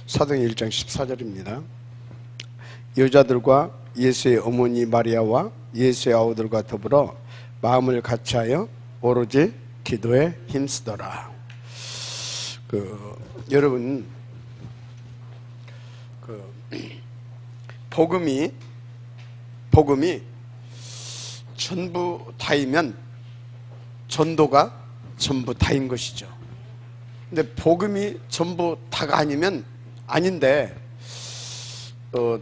사도행 1장 14절입니다. 여자들과 예수의 어머니 마리아와 예수의 아우들과 더불어 마음을 같이하여 오로지 기도에 힘쓰더라. 여러분, 복음이 전부 다이면 전도가 전부 다인 것이죠. 근데 복음이 전부 다가 아닌데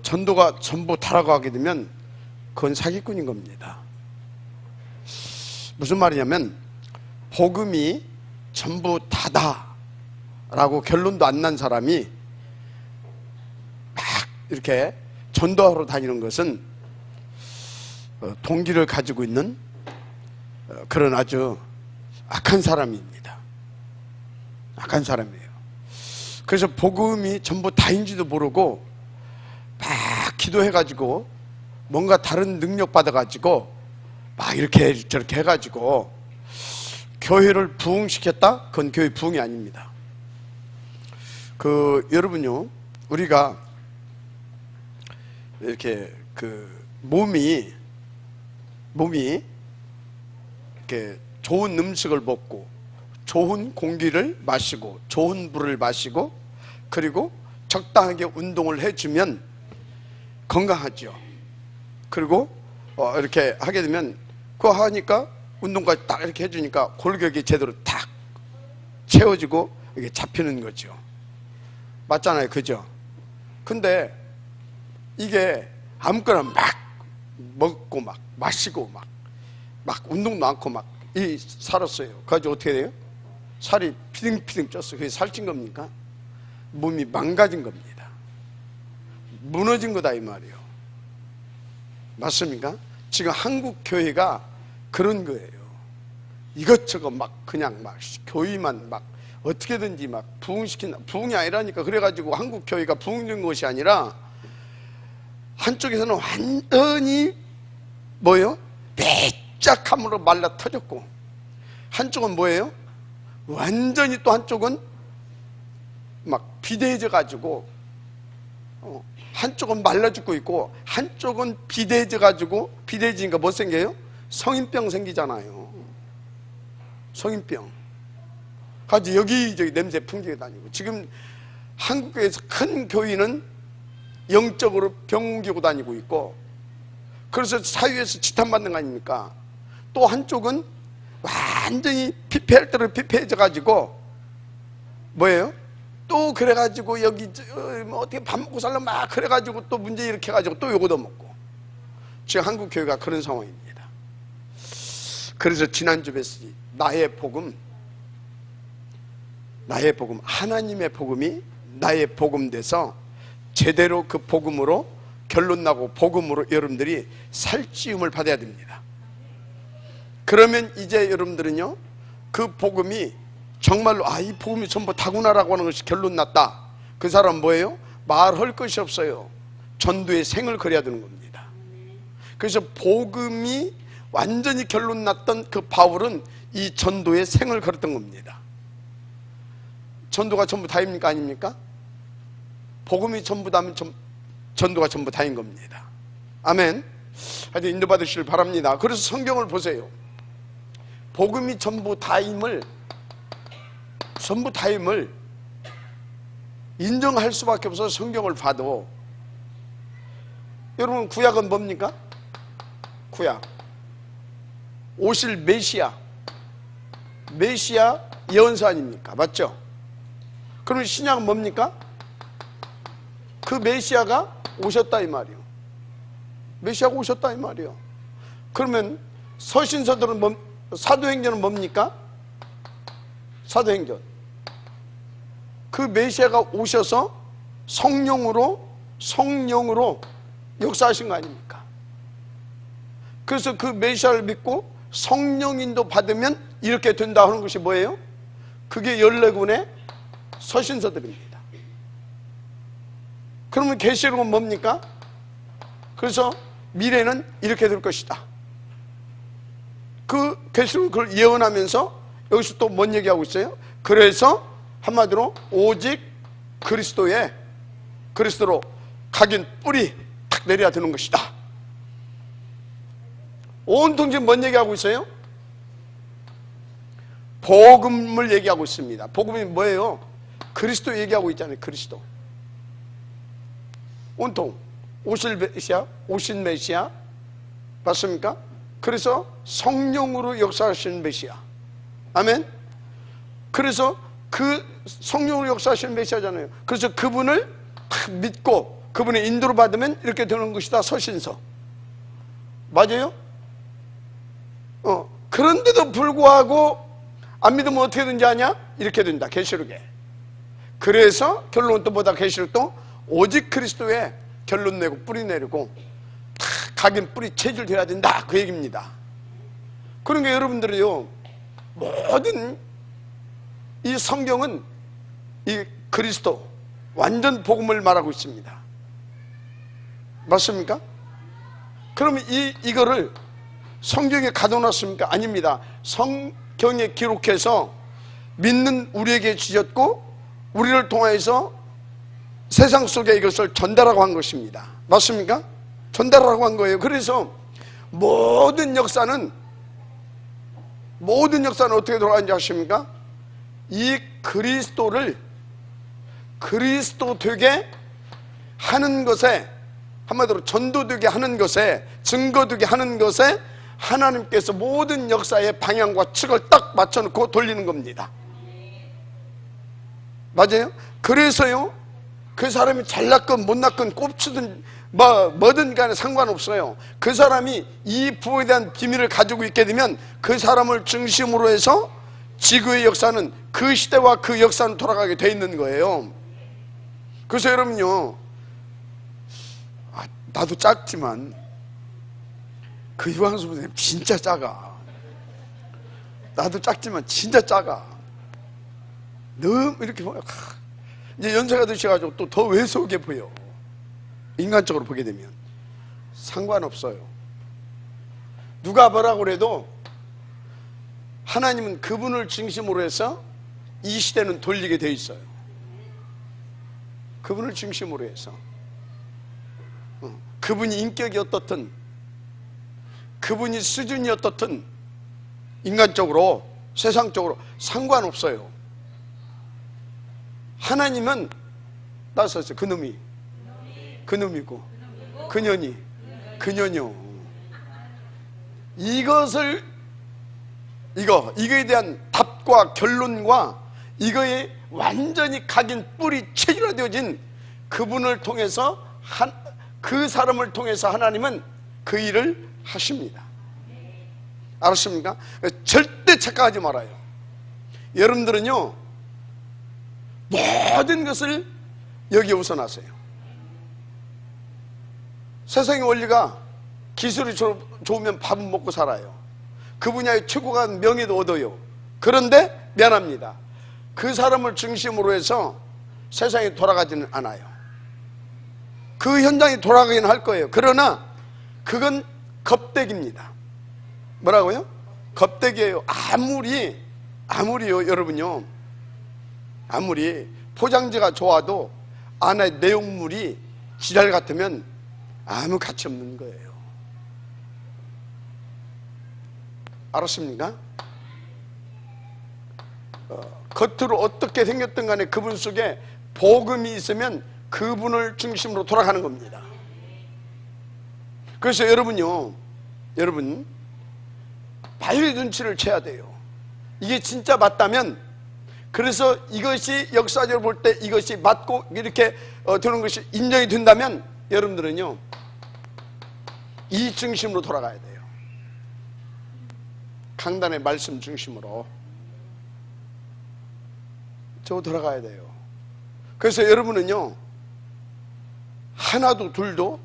전도가 전부 다라고 하게 되면 그건 사기꾼인 겁니다. 무슨 말이냐면 복음이 전부 다다라고 결론도 안 난 사람이 막 이렇게 전도하러 다니는 것은 동기를 가지고 있는 그런 아주 악한 사람입니다. 악한 사람이에요. 그래서 복음이 전부 다인지도 모르고 막 기도해가지고 뭔가 다른 능력 받아가지고 막 이렇게 저렇게 해가지고 교회를 부흥시켰다? 그건 교회 부흥이 아닙니다. 여러분요, 우리가 이렇게 몸이 이렇게 좋은 음식을 먹고 좋은 공기를 마시고 좋은 물을 마시고 그리고 적당하게 운동을 해주면 건강하죠. 그리고 이렇게 하게 되면 그거 하니까 운동까지 딱 이렇게 해주니까 골격이 제대로 딱 채워지고 이게 잡히는 거죠. 맞잖아요, 그죠? 근데 이게 아무거나 막 먹고 막 마시고 막 운동도 않고 막 살았어요. 그래가지고 어떻게 돼요? 살이 피딩피딩 쪘어요. 그게 살찐 겁니까? 몸이 망가진 겁니다. 무너진 거다 이 말이에요. 맞습니까? 지금 한국 교회가 그런 거예요. 이것저것 막 그냥 막 교회만 막 어떻게든지 막 부흥시킨다. 부흥이 아니라니까. 그래가지고 한국 교회가 부흥된 것이 아니라 한쪽에서는 완전히 뭐예요? 배짝함으로 말라 터졌고 한쪽은 뭐예요? 완전히 또 한쪽은 막 비대해져 가지고 한쪽은 말라 죽고 있고 한쪽은 비대해져 가지고 비대해지니까 뭐 생겨요? 성인병 생기잖아요. 성인병. 가지고 여기저기 냄새 풍기게 다니고 지금 한국에서 큰 교회는 영적으로 병 옮기고 다니고 있고 그래서 사회에서 지탄받는 거 아닙니까? 또 한쪽은 완전히 피폐할 대로 피폐해져 가지고 뭐예요? 또 그래가지고 여기 뭐 어떻게 밥 먹고 살려 막 그래가지고 또 문제 일으켜 가지고 또 요거도 먹고 지금 한국 교회가 그런 상황입니다. 그래서 지난주 메시지 나의 복음 하나님의 복음이 나의 복음 돼서 제대로 그 복음으로 결론 나고 복음으로 여러분들이 살찌움을 받아야 됩니다. 그러면 이제 여러분들은요 그 복음이 정말로 이 복음이 전부 다구나라고 하는 것이 결론 났다. 그 사람 뭐예요? 말할 것이 없어요. 전도의 생을 그려야 되는 겁니다. 그래서 복음이 완전히 결론 났던 그 바울은 이 전도의 생을 걸었던 겁니다. 전도가 전부 다입니까? 아닙니까? 복음이 전부 다면 전도가 전부 다인 겁니다. 아멘. 하여튼 인도받으시길 바랍니다. 그래서 성경을 보세요. 복음이 전부 다임을 인정할 수밖에 없어서 성경을 봐도 여러분 구약은 뭡니까? 구약 오실 메시아 예언서 아닙니까? 맞죠? 그럼 신약은 뭡니까? 그 메시아가 오셨다 이 말이에요. 메시아가 오셨다 이 말이에요. 그러면 서신서들은 사도행전은 뭡니까? 사도행전 그 메시아가 오셔서 성령으로 역사하신 거 아닙니까? 그래서 그 메시아를 믿고 성령인도 받으면 이렇게 된다 하는 것이 뭐예요? 그게 14권의 서신서들입니다. 그러면 계시록은 뭡니까? 그래서 미래는 이렇게 될 것이다. 그 계시록은 그걸 예언하면서 여기서 또 뭔 얘기하고 있어요? 그래서 한마디로 오직 그리스도의 그리스도로 각인 뿌리 탁 내려야 되는 것이다. 온통 지금 뭔 얘기하고 있어요? 복음을 얘기하고 있습니다. 복음이 뭐예요? 그리스도 얘기하고 있잖아요. 그리스도. 온통 오신 메시아 맞습니까? 그래서 성령으로 역사하시는 메시아. 아멘. 그래서 그 성령으로 역사하시는 메시아잖아요. 그래서 그분을 믿고 그분의 인도를 받으면 이렇게 되는 것이다. 서신서. 맞아요? 그런데도 불구하고 안 믿으면 어떻게 된지 아냐? 이렇게 된다. 계시록에. 그래서 결론은 또 뭐다? 계시록도 오직 그리스도에 결론 내고 뿌리 내리고 다 각인 뿌리 체질돼야 된다. 그 얘기입니다. 그러니까 여러분들이요, 모든 이 성경은 이 그리스도 완전 복음을 말하고 있습니다. 맞습니까? 그러면 이거를 성경에 가둬놨습니까? 아닙니다. 성경에 기록해서 믿는 우리에게 주셨고 우리를 통하여서 세상 속에 이것을 전달하고 한 것입니다. 맞습니까? 전달하고 한 거예요. 그래서 모든 역사는 어떻게 돌아가는지 아십니까? 이 그리스도를 그리스도 되게 하는 것에, 한마디로 전도되게 하는 것에, 증거되게 하는 것에 하나님께서 모든 역사의 방향과 축을 딱 맞춰놓고 돌리는 겁니다. 맞아요? 그래서요, 그 사람이 잘났건 못났건 꼽치든 뭐든 간에 상관없어요. 그 사람이 이 부분에 대한 비밀을 가지고 있게 되면 그 사람을 중심으로 해서 지구의 역사는 그 시대와 그 역사는 돌아가게 돼 있는 거예요. 그래서 여러분요, 나도 작지만 그 유광수 선생님 진짜 작아. 나도 작지만 진짜 작아. 너무 이렇게 보면 이제 연세가 드셔가지고 또 더 왜소하게 보여. 인간적으로 보게 되면 상관없어요. 누가 뭐라고 그래도 하나님은 그분을 중심으로 해서 이 시대는 돌리게 돼 있어요. 그분을 중심으로 해서 그분이 인격이 어떻든 그분이 수준이 어떻든 인간적으로 세상적으로 상관없어요. 하나님은 나섰어요. 그놈이고 그년이요. 이거에 대한 답과 결론과 이거에 완전히 각인 뿌리 체질화되어진 그분을 통해서 그 사람을 통해서 하나님은 그 일을 하십니다. 알았습니까? 절대 착각하지 말아요. 여러분들은요, 모든 것을 여기에 우선하세요. 세상의 원리가 기술이 좋으면 밥은 먹고 살아요. 그 분야의 최고가 명예도 얻어요. 그런데 미안합니다. 그 사람을 중심으로 해서 세상이 돌아가지는 않아요. 그 현장이 돌아가긴 할 거예요. 그러나 그건 겁대기입니다. 뭐라고요? 겁대기예요. 아무리요, 여러분요, 아무리 포장지가 좋아도 안에 내용물이 지랄 같으면 아무 가치 없는 거예요. 알았습니까? 겉으로 어떻게 생겼든 간에 그분 속에 복음이 있으면 그분을 중심으로 돌아가는 겁니다. 그래서 여러분 빨리 눈치를 채야 돼요. 이게 진짜 맞다면, 그래서 이것이 역사적으로 볼 때 이것이 맞고 이렇게 되는 것이 인정이 된다면 여러분들은요, 이 중심으로 돌아가야 돼요. 강단의 말씀 중심으로 돌아가야 돼요. 그래서 여러분은요, 하나도 둘도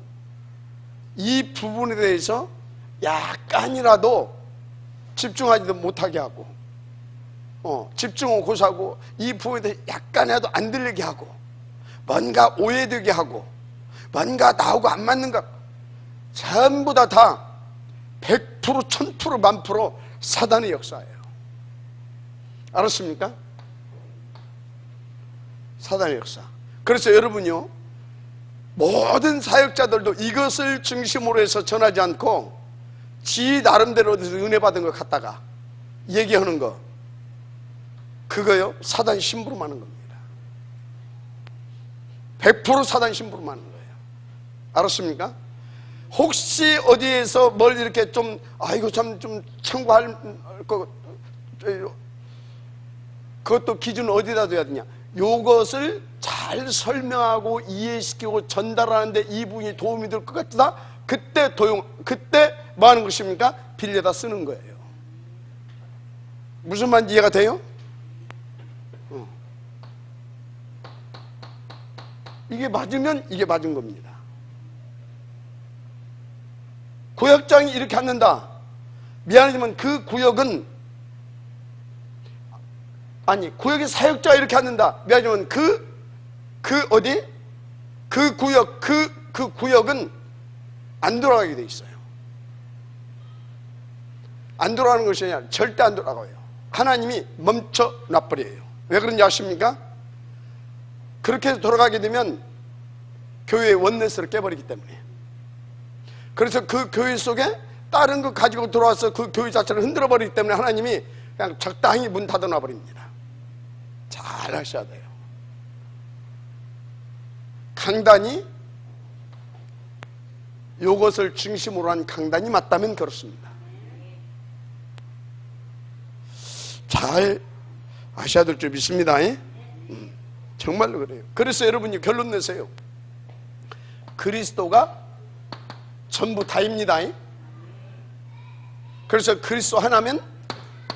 이 부분에 대해서 약간이라도 집중하지도 못하게 하고, 집중을 고사하고 이 부분에 대해서 약간이라도 안 들리게 하고, 뭔가 오해되게 하고, 뭔가 나하고 안 맞는가, 전부 다 100%, 1000%, 10,000% 사단의 역사예요. 알았습니까? 사단의 역사. 그래서 여러분요, 모든 사역자들도 이것을 중심으로 해서 전하지 않고 지 나름대로 은혜 받은 것 갖다가 얘기하는 거, 그거요 사단 심부름하는 겁니다. 100% 사단 심부름하는 거예요. 알았습니까? 혹시 어디에서 뭘 이렇게 좀 이거 좀 참고할 거, 그것도 기준 어디다 둬야 되냐, 요것을 잘 설명하고 이해시키고 전달하는데 이 부분이 도움이 될 것 같다. 그때 그때 뭐 하는 것입니까? 빌려다 쓰는 거예요. 무슨 말인지 이해가 돼요? 이게 맞으면 이게 맞은 겁니다. 구역장이 이렇게 앉는다. 미안하지만 그 구역은, 아니 구역의 사역자가 이렇게 앉는다. 미안하지만 그 구역은 안 돌아가게 돼 있어요. 안 돌아가는 것이 아니라 절대 안 돌아가요. 하나님이 멈춰 놔버려요. 왜 그런지 아십니까? 그렇게 해서 돌아가게 되면 교회의 원내스를 깨버리기 때문에. 그래서 그 교회 속에 다른 거 가지고 들어와서 그 교회 자체를 흔들어 버리기 때문에 하나님이 그냥 적당히 문 닫아 놔버립니다. 잘 하셔야 돼요. 강단이, 요것을 중심으로 한 강단이 맞다면 그렇습니다. 잘 아셔야 될 줄 믿습니다. 정말로 그래요. 그래서 여러분이 결론 내세요. 그리스도가 전부 다입니다. 그래서 그리스도 하나면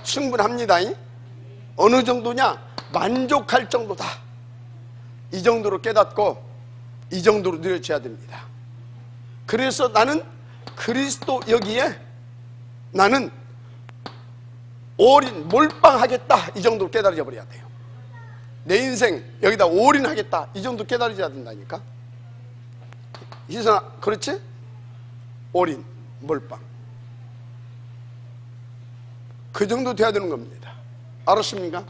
충분합니다. 어느 정도냐? 만족할 정도다. 이 정도로 깨닫고 이 정도로 누려져야 됩니다. 그래서 나는 그리스도 여기에 나는 올인, 몰빵하겠다, 이 정도로 깨달아져 버려야 돼요. 내 인생 여기다 올인하겠다, 이 정도 깨달아져야 된다니까. 희선아, 그렇지? 올인, 몰빵, 그 정도 돼야 되는 겁니다. 알았습니까?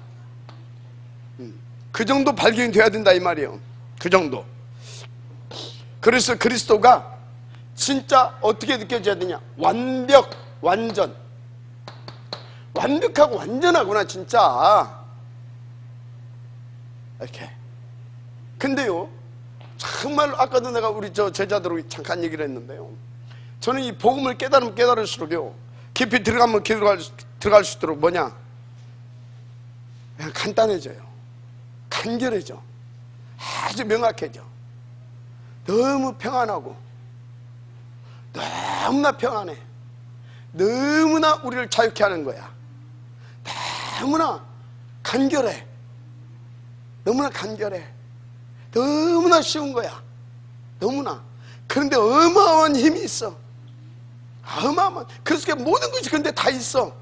그 정도 발견이 돼야 된다 이 말이에요. 그 정도. 그래서 그리스도가 진짜 어떻게 느껴져야 되냐? 완벽, 완전. 완벽하고 완전하구나 진짜. 이렇게. 근데요, 정말로 아까도 내가 우리 저 제자들하고 잠깐 얘기를 했는데요, 저는 이 복음을 깨달으면 깨달을수록요, 깊이 들어가면 들어갈수록 뭐냐? 그냥 간단해져요. 간결해져. 아주 명확해져. 너무 평안하고, 너무나 평안해. 너무나 우리를 자유케 하는 거야. 너무나 간결해. 너무나 간결해. 너무나 쉬운 거야. 너무나. 그런데 어마어마한 힘이 있어. 어마어마한. 그래서 모든 것이 근데 다 있어.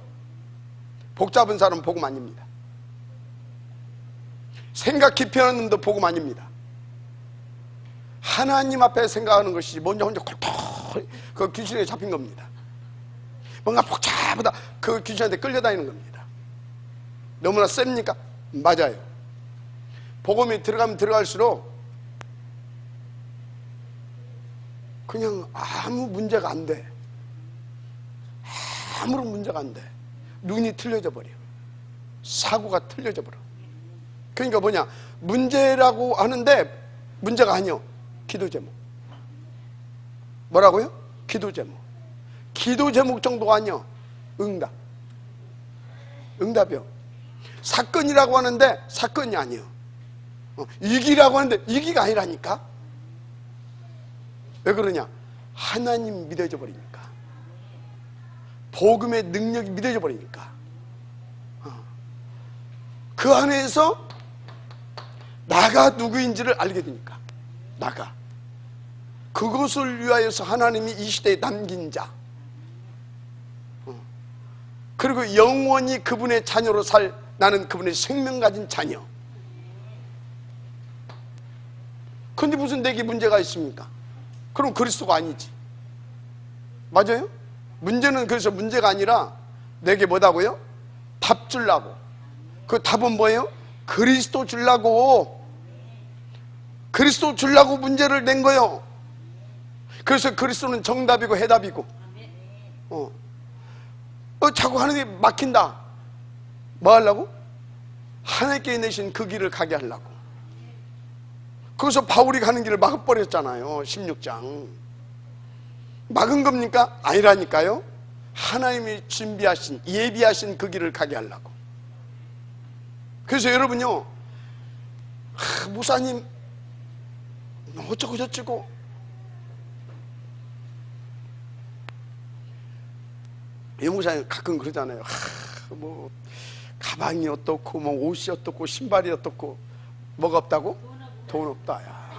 복잡한 사람은 복음 아닙니다. 생각 깊이 하는 놈도 복음 아닙니다. 하나님 앞에 생각하는 것이 먼저 혼자 콜콜 그 귀신에 잡힌 겁니다. 뭔가 복잡하다, 그 귀신한테 끌려다니는 겁니다. 너무나 셉니까? 맞아요. 복음이 들어가면 들어갈수록 그냥 아무 문제가 안 돼. 아무런 문제가 안 돼. 눈이 틀려져 버려. 사고가 틀려져 버려. 그러니까 뭐냐, 문제라고 하는데 문제가 아니요. 기도 제목. 뭐라고요? 기도 제목. 기도 제목 정도가 아니요. 응답. 응답이요. 사건이라고 하는데 사건이 아니요. 위기라고 하는데 위기가 아니라니까. 왜 그러냐? 하나님 믿어져 버리니까. 복음의 능력이 믿어져 버리니까. 그 안에서 나가 누구인지를 알게 되니까. 나가. 그것을 위하여서 하나님이 이 시대에 남긴 자, 그리고 영원히 그분의 자녀로 살 나는 그분의 생명 가진 자녀. 근데 무슨 내게 문제가 있습니까? 그럼 그리스도가 아니지. 맞아요? 문제는 그래서 문제가 아니라 내게 뭐다고요? 답 주려고. 그 답은 뭐예요? 그리스도 주려고. 그리스도 주려고 문제를 낸 거예요. 그래서 그리스도는 정답이고 해답이고. 자꾸 하나님이 막힌다. 뭐 하려고? 하나님께 내신 그 길을 가게 하려고. 그래서 바울이 가는 길을 막아버렸잖아요. 16장. 막은 겁니까? 아니라니까요. 하나님이 준비하신, 예비하신 그 길을 가게 하려고. 그래서 여러분요, 목사님 어쩌고 저쩌고, 목사님 가끔 그러잖아요. 뭐 가방이 어떻고, 뭐 옷이 어떻고, 신발이 어떻고. 뭐가 없다고? 돈 없다. 야,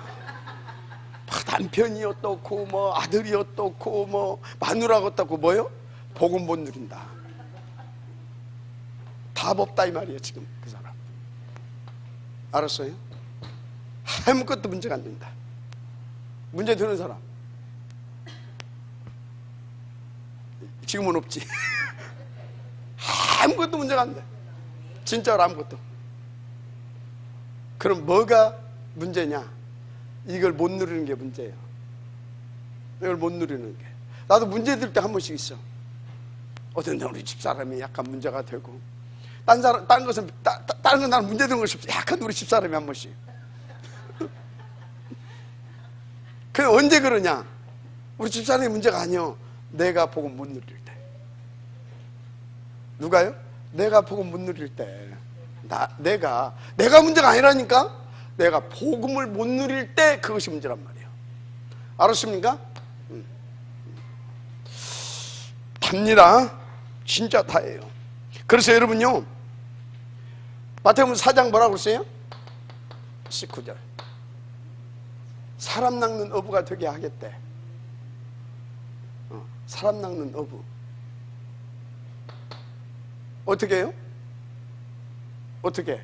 남편이 어떻고, 뭐 아들이 어떻고, 뭐 마누라가 어떻고. 뭐요? 복음 못 누린다. 답 없다 이 말이에요. 지금 그 사람. 알았어요? 아무것도 문제가 안 된다. 문제 되는 사람 지금은 없지. 아무것도 문제가 안 돼. 진짜로 아무것도. 그럼 뭐가 문제냐? 이걸 못 누리는 게 문제예요. 이걸 못 누리는 게. 나도 문제 될 때 한 번씩 있어. 어떤 날 우리 집사람이 약간 문제가 되고, 다른 건 나는 문제 되는 것이 없어. 약간 우리 집사람이 한 번씩. 그 언제 그러냐? 우리 집사람이 문제가 아니요. 내가 복음 못 누릴 때. 누가요? 내가 복음 못 누릴 때. 내가 문제가 아니라니까? 내가 복음을 못 누릴 때 그것이 문제란 말이에요. 알았습니까? 답니다. 진짜 다예요. 그래서 여러분요, 마태복음 4장 뭐라고 그랬어요? 19절. 사람 낚는 어부가 되게 하겠대. 사람 낚는 어부. 어떻게 해요? 어떻게?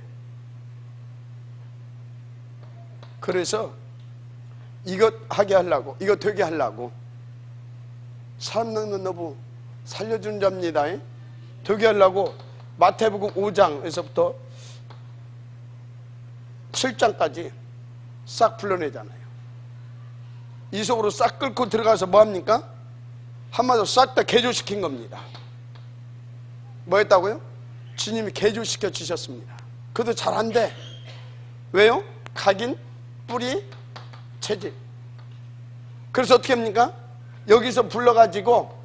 그래서 이것 하게 하려고, 이것 되게 하려고 사람 낚는 어부 살려준 자입니다. 되게 하려고 마태복음 5장에서부터 7장까지 싹 불러내잖아요. 이 속으로 싹 끓고 들어가서 뭐합니까? 한마디로 싹 다 개조시킨 겁니다. 뭐 했다고요? 주님이 개조시켜 주셨습니다. 그래도 잘 안 돼. 왜요? 각인, 뿌리, 체질. 그래서 어떻게 합니까? 여기서 불러가지고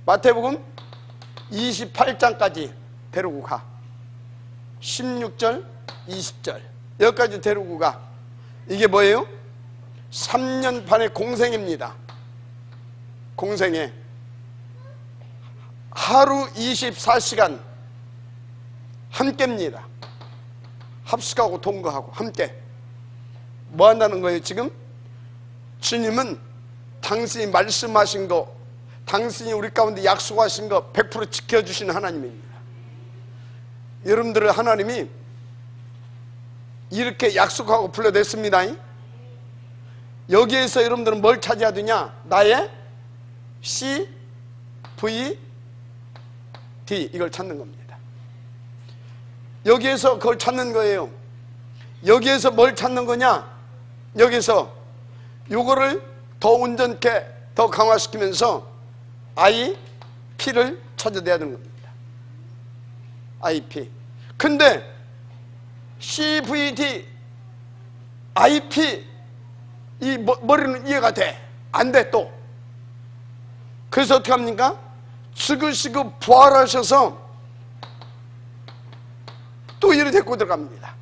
마태복음 28장까지 데리고 가. 16절, 20절 여기까지 데리고 가. 이게 뭐예요? 3년 반의 공생입니다. 공생에 하루 24시간 함께입니다. 합숙하고 동거하고 함께. 뭐 한다는 거예요 지금? 주님은 당신이 말씀하신 거, 당신이 우리 가운데 약속하신 거 100% 지켜주시는 하나님입니다. 여러분들을 하나님이 이렇게 약속하고 불러냈습니다. 여기에서 여러분들은 뭘 찾아야 되냐? 나의 C, V, D 이걸 찾는 겁니다. 여기에서 그걸 찾는 거예요. 여기에서 뭘 찾는 거냐? 여기서 요거를 더 온전케 더 강화시키면서 I, P를 찾아내야 되는 겁니다. I, P. 근데 C, V, D, I, P 이 머리는 이해가 돼? 안 돼 또. 그래서 어떻게 합니까? 지그시그 부활하셔서 또 이리 데리고 들어갑니다.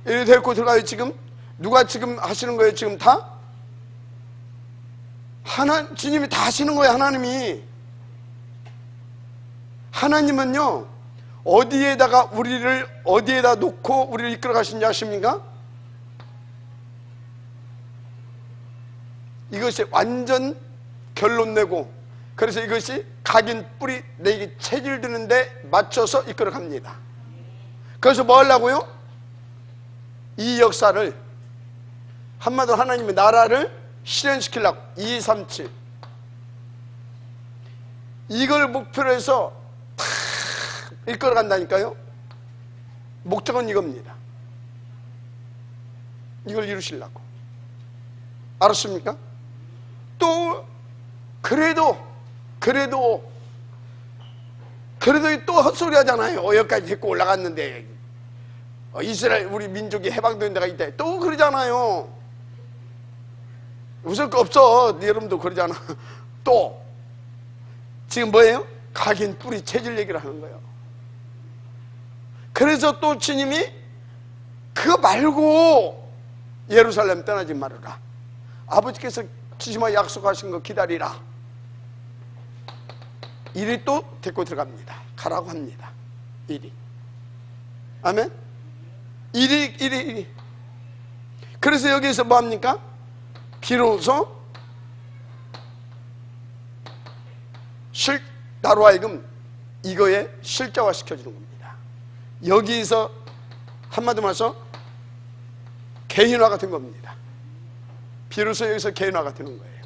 이리 데리고 들어가요. 지금 누가 지금 하시는 거예요? 지금 다? 주님이 다 하시는 거예요. 하나님은요 어디에다가 우리를 어디에다 놓고 우리를 이끌어 가신지 아십니까? 이것이 완전 결론 내고, 그래서 이것이 각인 뿌리 내기 체질 드는데 맞춰서 이끌어 갑니다. 그래서 뭐 하려고요? 이 역사를 한마디로 하나님의 나라를 실현시키려고 237 이걸 목표로 해서 탁 이끌어 간다니까요. 목적은 이겁니다. 이걸 이루시려고. 알았습니까? 또 그래도 또 헛소리 하잖아요. 여기까지 데리고 올라갔는데 이스라엘 우리 민족이 해방된 데가 있대. 또 그러잖아요. 웃을 거 없어. 여러분도 그러잖아. 또 지금 뭐예요? 각인 뿌리 체질 얘기를 하는 거예요. 그래서 또 주님이 그거 말고 예루살렘 떠나지 말아라. 아버지께서 주시마 약속하신 거 기다리라. 이리 또 데리고 들어갑니다. 가라고 합니다. 이리. 아멘. 이리. 그래서 여기서 뭐 합니까? 비로소 나로 하여금 이거에 실제화 시켜주는 겁니다. 여기서 한마디로 말해서 개인화가 된 겁니다. 비로소 여기서 개인화가 되는 거예요.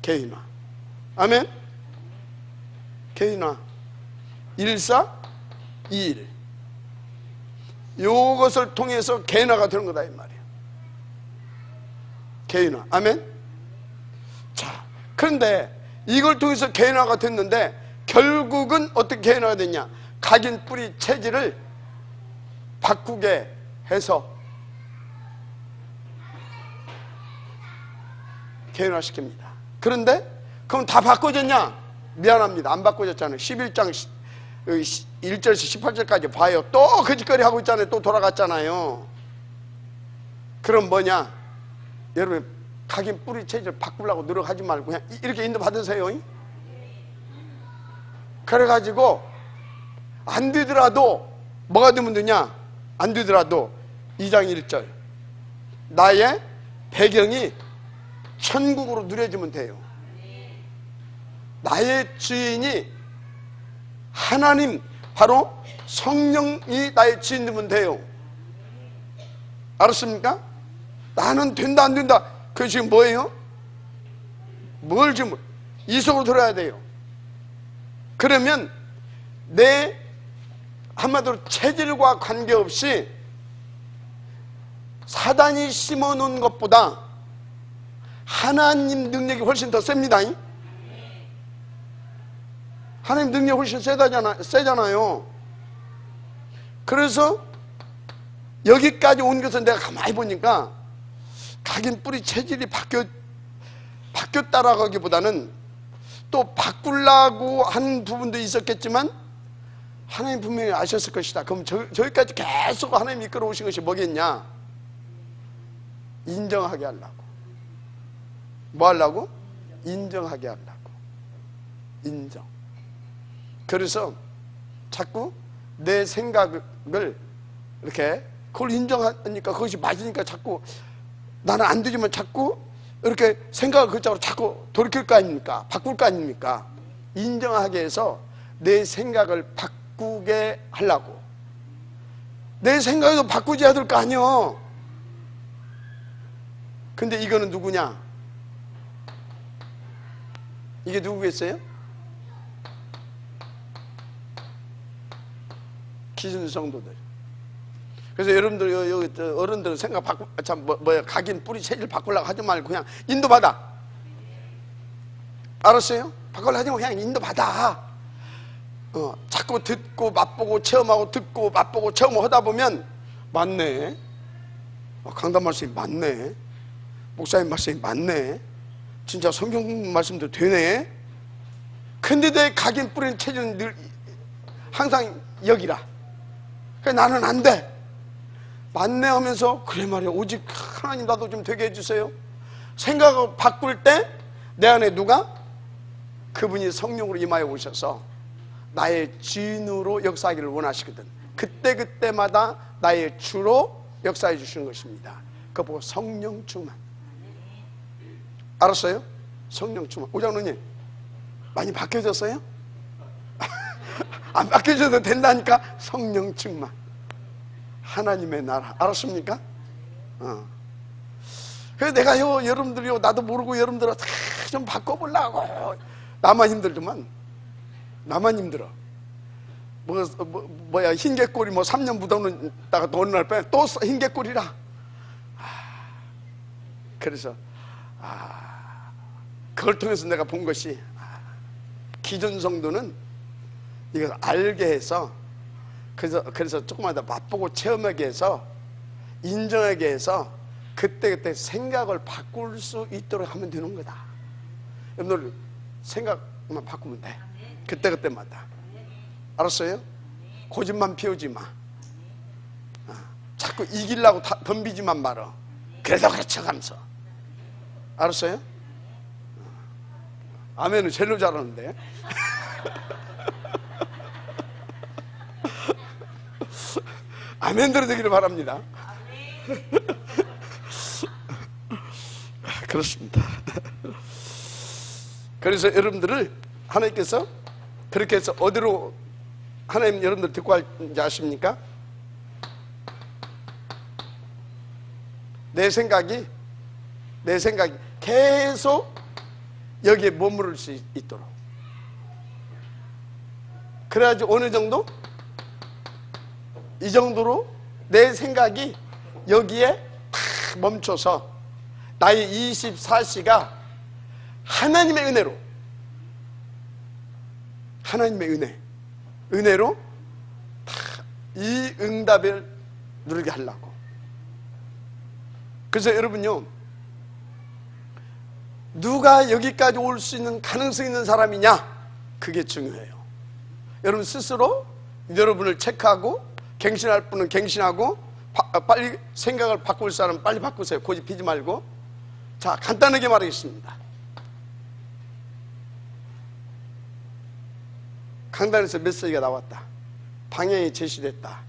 개인화. 아멘. 개인화. 일사이일. 요것을 통해서 개인화가 되는 거다 이 말이에요. 개인화. 아멘. 자, 그런데 이걸 통해서 개인화가 됐는데 결국은 어떻게 개인화가 됐냐? 각인 뿌리 체질을 바꾸게 해서 개인화시킵니다. 그런데 그럼 다 바꿔졌냐? 미안합니다. 안 바꿔졌잖아요. 11장 1절에서 18절까지 봐요. 또 거짓거리 하고 있잖아요. 또 돌아갔잖아요. 그럼 뭐냐? 여러분 각인 뿌리 체질을 바꾸려고 노력하지 말고 그냥 이렇게 인도 받으세요. 그래가지고 안 되더라도 뭐가 되면 되냐? 안 되더라도 2장 1절 나의 배경이 천국으로 누려지면 돼요. 나의 주인이 하나님 바로 성령이 나의 주인 되면 돼요. 알았습니까? 나는 된다 안 된다 그게 지금 뭐예요? 뭘 지금 이속으로 들어야 돼요. 그러면 내 한마디로 체질과 관계없이 사단이 심어놓은 것보다 하나님 능력이 훨씬 더 셉니다. 하나님 능력이 훨씬 세잖아요. 그래서 여기까지 온 것은 내가 가만히 보니까 각인 뿌리 체질이 바뀌었다라고 하기보다는 또 바꾸려고 하는 부분도 있었겠지만 하나님 분명히 아셨을 것이다. 그럼 저기까지 계속 하나님 이끌어 오신 것이 뭐겠냐? 인정하게 하려고. 뭐 하려고? 인정하게 하려고. 인정. 그래서 자꾸 내 생각을 이렇게 그걸 인정하니까 그것이 맞으니까 자꾸 나는 안 되지만 자꾸 이렇게 생각을 그쪽으로 자꾸 돌이킬 거 아닙니까? 바꿀 거 아닙니까? 인정하게 해서 내 생각을 바꾸게 하려고. 내 생각도 바꾸지 해야 될 거 아니요. 근데 이거는 누구냐? 이게 누구겠어요? 기준 성도들. 그래서 여러분들 여기 어른들은 생각 바꾸 각인 뿌리 체질 바꾸려고 하지 말고 그냥 인도받아. 알았어요? 바꾸려고 하지 말고 그냥 인도받아. 자꾸 듣고 맛보고 체험하고 듣고 맛보고 체험하고 하다 보면 맞네. 강단 말씀이 맞네. 목사님 말씀이 맞네. 진짜 성경 말씀도 되네. 근데 내 각인 뿌리는 체질은 늘 항상 여기라. 그래 나는 안 돼. 맞네 하면서 그래 말이야 오직 하나님 나도 좀 되게 해주세요. 생각을 바꿀 때 내 안에 누가? 그분이 성령으로 임하여 오셔서 나의 주인으로 역사하기를 원하시거든. 그때마다 나의 주로 역사해 주시는 것입니다. 그거 보고 성령 충만. 알았어요? 성령 충만. 오장로님 많이 바뀌어졌어요? 안 바뀌어져도 된다니까. 성령 충만. 하나님의 나라. 알았습니까? 그래서 내가 여러분들이요 나도 모르고 여러분들아 좀 바꿔보려고. 나만 힘들더만. 나만 힘들어. 뭐야 흰개꼬리 3년 묻어놓다가 어느 날 빼 또 흰개꼬리라. 그래서 그걸 통해서 내가 본 것이 기존 성도는 이걸 알게 해서 그래서 조금만 더 맛보고 체험하게 해서 인정하게 해서 그때그때 생각을 바꿀 수 있도록 하면 되는 거다. 여러분들 생각만 바꾸면 돼. 그때그때마다. 알았어요? 고집만 피우지 마. 자꾸 이기려고 덤비지만 말어. 그래도 그렇죠 하면서. 알았어요? 아멘은 제일 잘하는데. 아멘 들어주기를 바랍니다. 그렇습니다. 그래서 여러분들을 하나님께서 그렇게 해서 어디로 하나님 여러분들 듣고 할지 아십니까? 내 생각이 계속 여기에 머무를 수 있도록. 그래야지 어느 정도? 이 정도로 내 생각이 여기에 탁 멈춰서 나의 24시가 하나님의 은혜로 이 응답을 누리게 하려고. 그래서 여러분요, 누가 여기까지 올 수 있는 가능성 있는 사람이냐, 그게 중요해요. 여러분 스스로 여러분을 체크하고, 갱신할 분은 갱신하고, 빨리 생각을 바꿀 사람은 빨리 바꾸세요. 고집 피지 말고. 자, 간단하게 말하겠습니다. 강단에서 메시지가 나왔다. 방향이 제시됐다.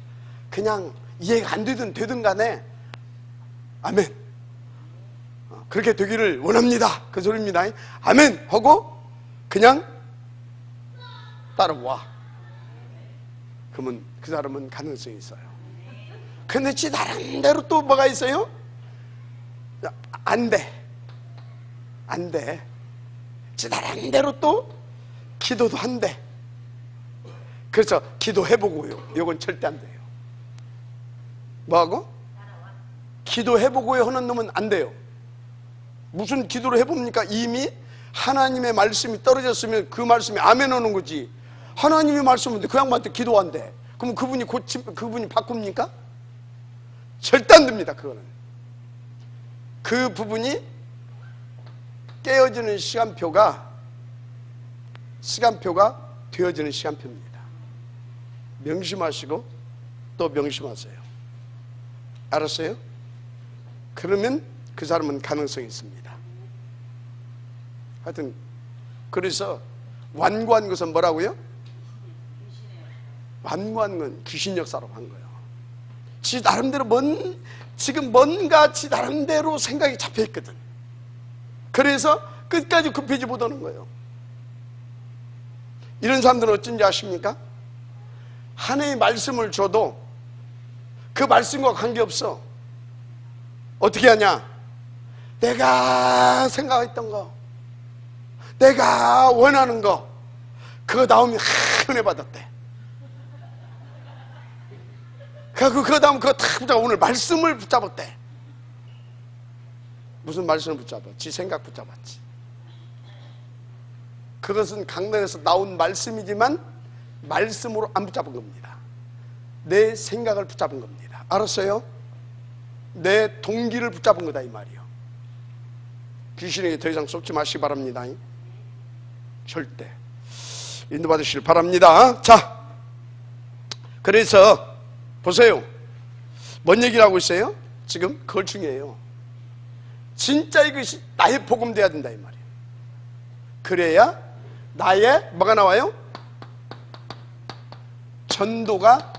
그냥 이해가 안 되든 간에 아멘, 그렇게 되기를 원합니다, 그 소리입니다. 아멘 하고 그냥 따라와. 그러면 그 사람은 가능성이 있어요. 근데 지 나름대로 또 뭐가 있어요? 안 돼. 지 나름대로 또 기도도 한대. 그래서 기도해보고요. 이건 절대 안 돼요. 뭐하고? 기도해보고요 하는 놈은 안 돼요. 무슨 기도를 해봅니까? 이미 하나님의 말씀이 떨어졌으면 그 말씀이 아멘 하는 거지. 하나님의 말씀인데 그 양반한테 기도한대. 그럼 그분이 바꿉니까? 절대 안 됩니다. 그거는 그 부분이 깨어지는 시간표가 되어지는 시간표입니다. 명심하시고 또 명심하세요. 알았어요? 그러면 그 사람은 가능성이 있습니다. 하여튼 그래서 완고한 것은 뭐라고요? 완고한 건 귀신 역사라고 한 거예요. 지 나름대로 지금 뭔가 지 나름대로 생각이 잡혀있거든. 그래서 끝까지 굽히지 못하는 거예요. 이런 사람들은 어쩐지 아십니까? 하나님의 말씀을 줘도 그 말씀과 관계없어. 어떻게 하냐? 내가 생각했던 거, 내가 원하는 거, 그거 나오면 은혜 받았대. 그거 다음 그거 탁 붙잡아. 오늘 말씀을 붙잡았대. 무슨 말씀을 붙잡아? 지 생각 붙잡았지. 그것은 강단에서 나온 말씀이지만 말씀으로 안 붙잡은 겁니다. 내 생각을 붙잡은 겁니다. 알았어요? 내 동기를 붙잡은 거다 이 말이요. 귀신에게 더 이상 속지 마시기 바랍니다. 절대 인도받으시길 바랍니다. 자, 그래서 보세요. 뭔 얘기를 하고 있어요? 지금 그걸 중요해요. 진짜 이것이 나의 복음 돼야 된다 이 말이에요. 그래야 나의 뭐가 나와요? 전도가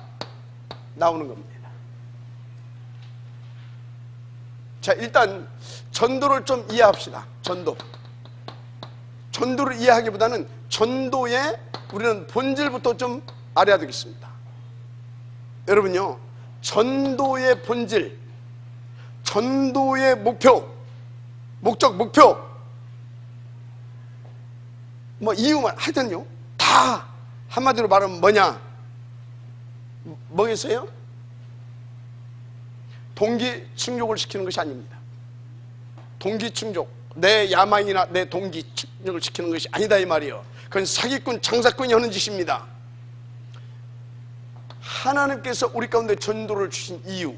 나오는 겁니다. 자, 일단 전도를 좀 이해합시다. 전도를 이해하기보다는 전도의 우리는 본질부터 좀 알아야 되겠습니다. 여러분요, 전도의 본질, 전도의 목표, 뭐 이유만 하여튼요, 다 한마디로 말하면 뭐겠어요? 동기 충족을 시키는 것이 아닙니다. 동기 충족, 내 야망이나 내 동기 충족을 시키는 것이 아니다 이 말이에요. 그건 사기꾼, 장사꾼이 하는 짓입니다. 하나님께서 우리 가운데 전도를 주신 이유,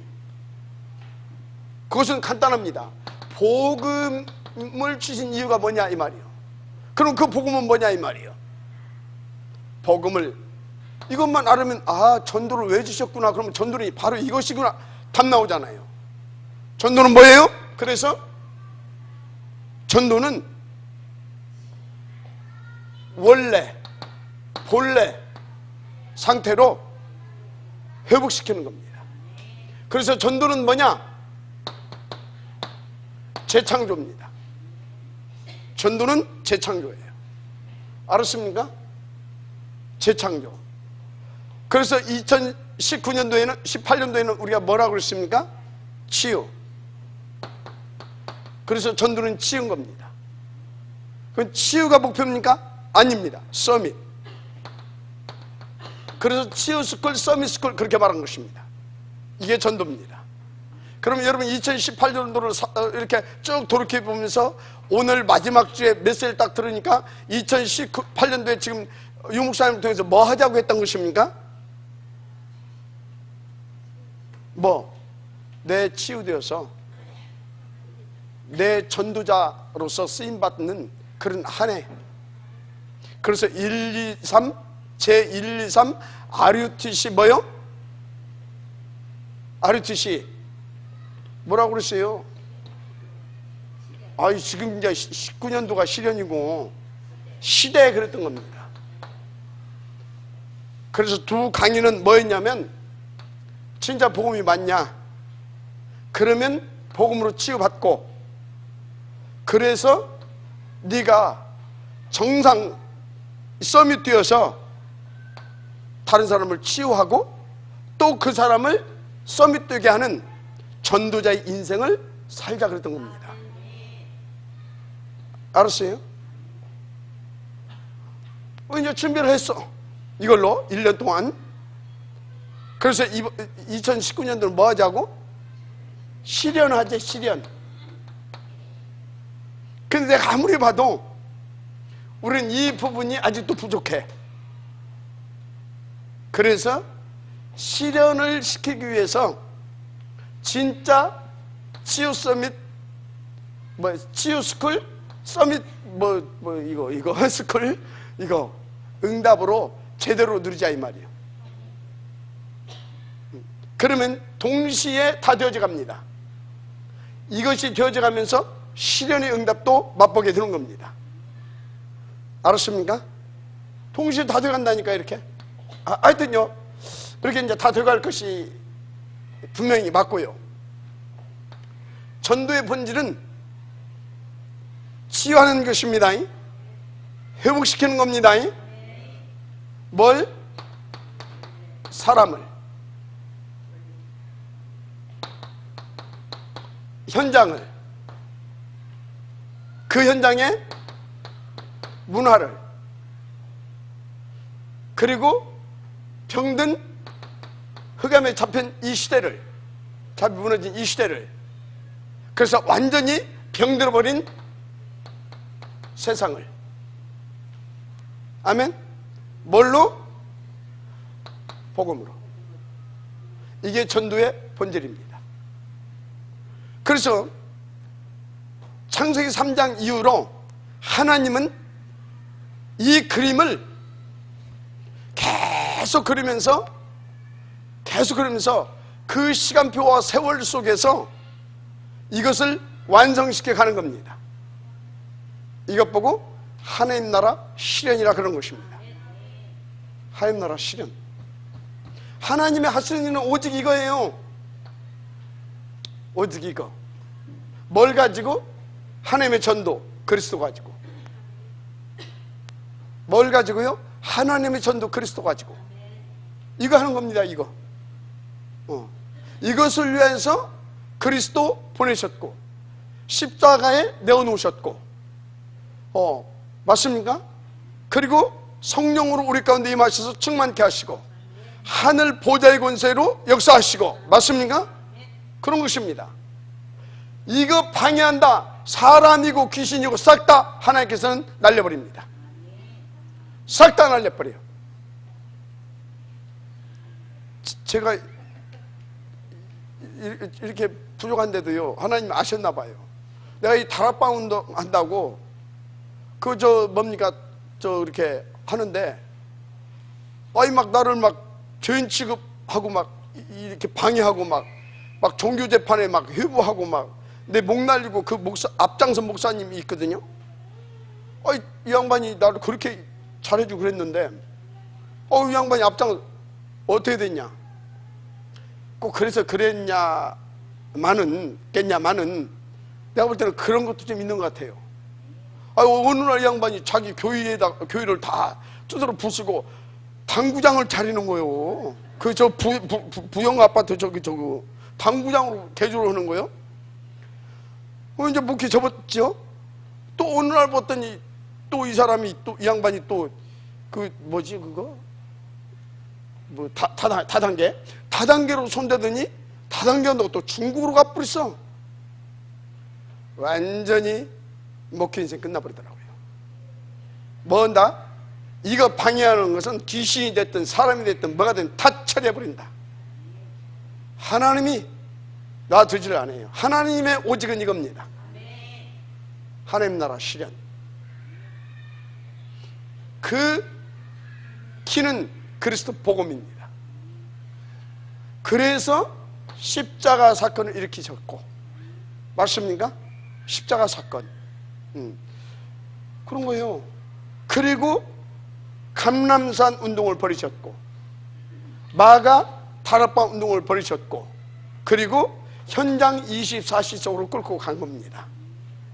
그것은 간단합니다. 복음을 주신 이유가 뭐냐 이 말이에요. 그럼 그 복음은 뭐냐 이 말이에요. 복음을 이것만 알으면 아, 전도를 왜 주셨구나, 그러면 전도는 바로 이것이구나 답 나오잖아요. 전도는 뭐예요? 그래서 전도는 원래 본래 상태로 회복시키는 겁니다. 그래서 전도는 뭐냐? 재창조입니다. 전도는 재창조예요. 알았습니까? 재창조. 그래서 2019년도에는 18년도에는 우리가 뭐라고 그랬습니까? 치유. 그래서 전도는 치유인 겁니다. 그건 치유가 목표입니까? 아닙니다. 서밋. 그래서 치유 스쿨, 서밋 스쿨 그렇게 말한 것입니다. 이게 전도입니다. 그럼 여러분 2018년도를 이렇게 쭉 돌이켜 보면서 오늘 마지막 주에 메시지를 딱 들으니까 2018년도에 지금 유목사님을 통해서 뭐 하자고 했던 것입니까? 내 치유되어서 내 전도자로서 쓰임받는 그런 한 해. 그래서 123 제123 RUTC 뭐요? RUTC 뭐라고 그랬어요? 아이, 지금 이제 19년도가 실현이고 시대에 그랬던 겁니다. 그래서 두 강의는 뭐였냐면, 진짜 복음이 맞냐? 그러면 복음으로 치유받고, 그래서 네가 정상 서밋 뛰어서 다른 사람을 치유하고 또 그 사람을 서밋 되게 하는 전도자의 인생을 살자 그랬던 겁니다. 알았어요? 이제 준비를 했어. 이걸로 1년 동안. 그래서 2019년도는 뭐 하자고? 실현하자, 실현. 근데 내가 아무리 봐도 우리는 이 부분이 아직도 부족해. 그래서 실현을 시키기 위해서 진짜 치유 서밋, 치유 스쿨, 서밋, 이거 스쿨, 이거 응답으로 제대로 누리자 이 말이에요. 그러면 동시에 다 되어져 갑니다. 이것이 되어져 가면서 실현의 응답도 맛보게 되는 겁니다. 알았습니까? 동시에 다 되어간다니까, 이렇게. 하여튼요, 그렇게 이제 다 되어갈 것이 분명히 맞고요. 전도의 본질은 치유하는 것입니다. 회복시키는 겁니다. 뭘? 사람을, 현장을, 그 현장의 문화를, 그리고 병든 흑암에 잡힌 이 시대를, 잡이 무너진 이 시대를, 그래서 완전히 병들어버린 세상을. 아멘. 뭘로? 복음으로. 이게 전도의 본질입니다. 그래서 창세기 3장 이후로 하나님은 이 그림을 계속 그리면서 그 시간표와 세월 속에서 이것을 완성시켜 가는 겁니다. 이것 보고 하나님 나라 실현이라 그런 것입니다. 하나님 나라 실현. 하나님의 하시는 일은 오직 이거예요. 오직 이거. 뭘 가지고? 하나님의 전도, 그리스도 가지고. 뭘 가지고요? 하나님의 전도, 그리스도 가지고. 이거 하는 겁니다. 이거. 이것을 위해서 그리스도 보내셨고 십자가에 내어놓으셨고, 맞습니까? 그리고 성령으로 우리 가운데 임하셔서 충만케 하시고 하늘 보좌의 권세로 역사하시고, 맞습니까? 그런 것입니다. 이거 방해한다, 사람이고 귀신이고 싹 다 하나님께서는 날려버립니다. 싹 다 날려버려요. 제가 이렇게 부족한데도요, 하나님 아셨나 봐요. 내가 이 다락방 운동 한다고 뭡니까 이렇게 하는데 막 나를 막 죄인 취급하고 막 이렇게 방해하고 막 종교 재판에 막 회부하고 막 내 목 날리고 그 앞장선 목사님이 있거든요. 이 양반이 나를 그렇게 잘해주고 그랬는데 이 양반이 앞장 어떻게 됐냐? 꼭 그래서 겠냐마는 내가 볼 때는 그런 것도 좀 있는 것 같아요. 어느 날 이 양반이 자기 교회를 다 두드러 부수고 당구장을 차리는 거예요. 부영 아파트 당구장으로 개조를 하는 거예요. 이제 목회 접었죠. 또 어느 날 봤더니 또 이 사람이 또 이 양반이 또 다단계로 손대더니 다단계로 또 중국으로 가버렸어. 완전히 목회 인생 끝나버리더라고요. 뭔다? 이거 방해하는 것은 귀신이 됐든 사람이 됐든 뭐가 됐든 다 처리해버린다. 하나님이 놔두지를 않아요. 하나님의 오직은 이겁니다. 하나님 나라 실현. 그 키는 그리스도 복음입니다. 그래서 십자가 사건을 일으키셨고, 맞습니까? 십자가 사건. 그런 거예요. 그리고 감람산 운동을 벌이셨고, 마가 다락방 운동을 벌이셨고, 그리고 현장 24시 속으로 끌고 간 겁니다.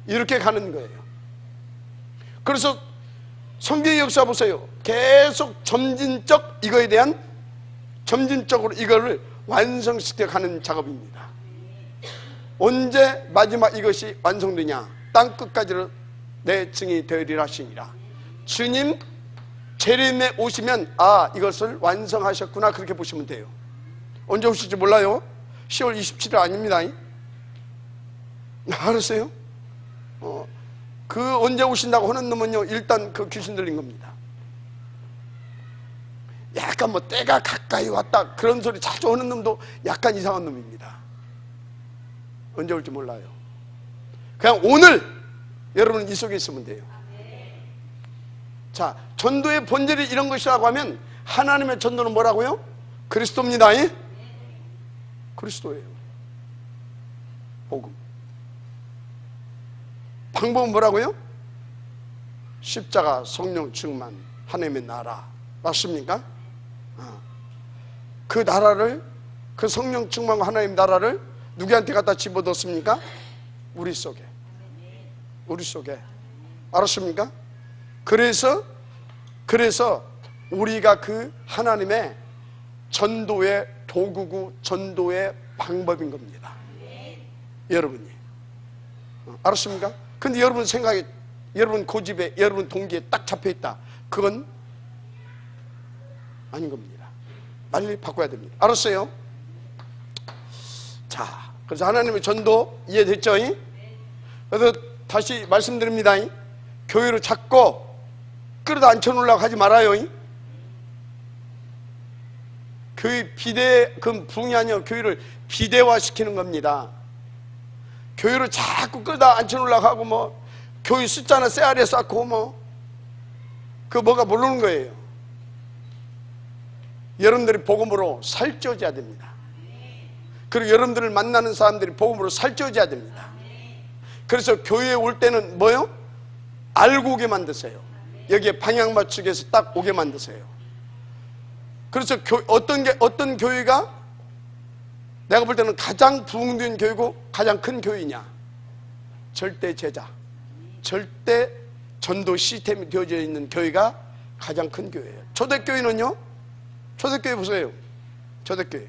이렇게 가는 거예요. 그래서 성경의 역사 보세요. 계속 이거에 대한 점진적으로 이거를 완성시켜 가는 작업입니다. 언제 마지막 이것이 완성되냐? 땅 끝까지로 내 증이 되리라 하시니라. 주님 재림에 오시면 이것을 완성하셨구나, 그렇게 보시면 돼요. 언제 오실지 몰라요. 10월 27일 아닙니다. 알았어요? 언제 오신다고 하는 놈은요, 일단 그 귀신 들린 겁니다. 약간 때가 가까이 왔다 그런 소리 자주 하는 놈도 약간 이상한 놈입니다. 언제 올지 몰라요. 그냥 오늘 여러분은 이 속에 있으면 돼요. 자, 전도의 본질이 이런 것이라고 하면 하나님의 전도는 뭐라고요? 그리스도입니다. 그리스도예요. 복음. 방법은 뭐라고요? 십자가, 성령 충만, 하나님의 나라. 맞습니까? 그 나라를, 그 성령 충만과 하나님의 나라를 누구한테 갖다 집어넣습니까? 우리 속에. 우리 속에. 알았습니까? 그래서 우리가 그 하나님의 전도의 도구고 전도의 방법인 겁니다. 여러분이. 알았습니까? 근데 여러분 생각에, 여러분 고집에, 여러분 동기에 딱 잡혀있다. 그건 아닌 겁니다. 빨리 바꿔야 됩니다. 알았어요? 자, 그래서 하나님의 전도 이해됐죠? 그래서 다시 말씀드립니다. 교회로 자꾸 끌어다 앉혀놓으려고 하지 말아요. 교회 그 붕이 아니요, 교회를 비대화시키는 겁니다. 교회로 자꾸 끌어다 앉혀놓으려고 하고 교회 숫자나 쎄아리에 쌓고 뭐가 모르는 거예요. 여러분들이 복음으로 살쪄져야 됩니다. 그리고 여러분들을 만나는 사람들이 복음으로 살쪄져야 됩니다. 그래서 교회에 올 때는 뭐요? 알고 오게 만드세요. 여기에 방향 맞추기 위해서 딱 오게 만드세요. 그래서 어떤 교회가 내가 볼 때는 가장 부흥된 교회고 가장 큰 교회냐? 절대 제자, 절대 전도 시스템이 되어져 있는 교회가 가장 큰 교회예요. 초대교회는요? 초대교회 보세요. 초대교회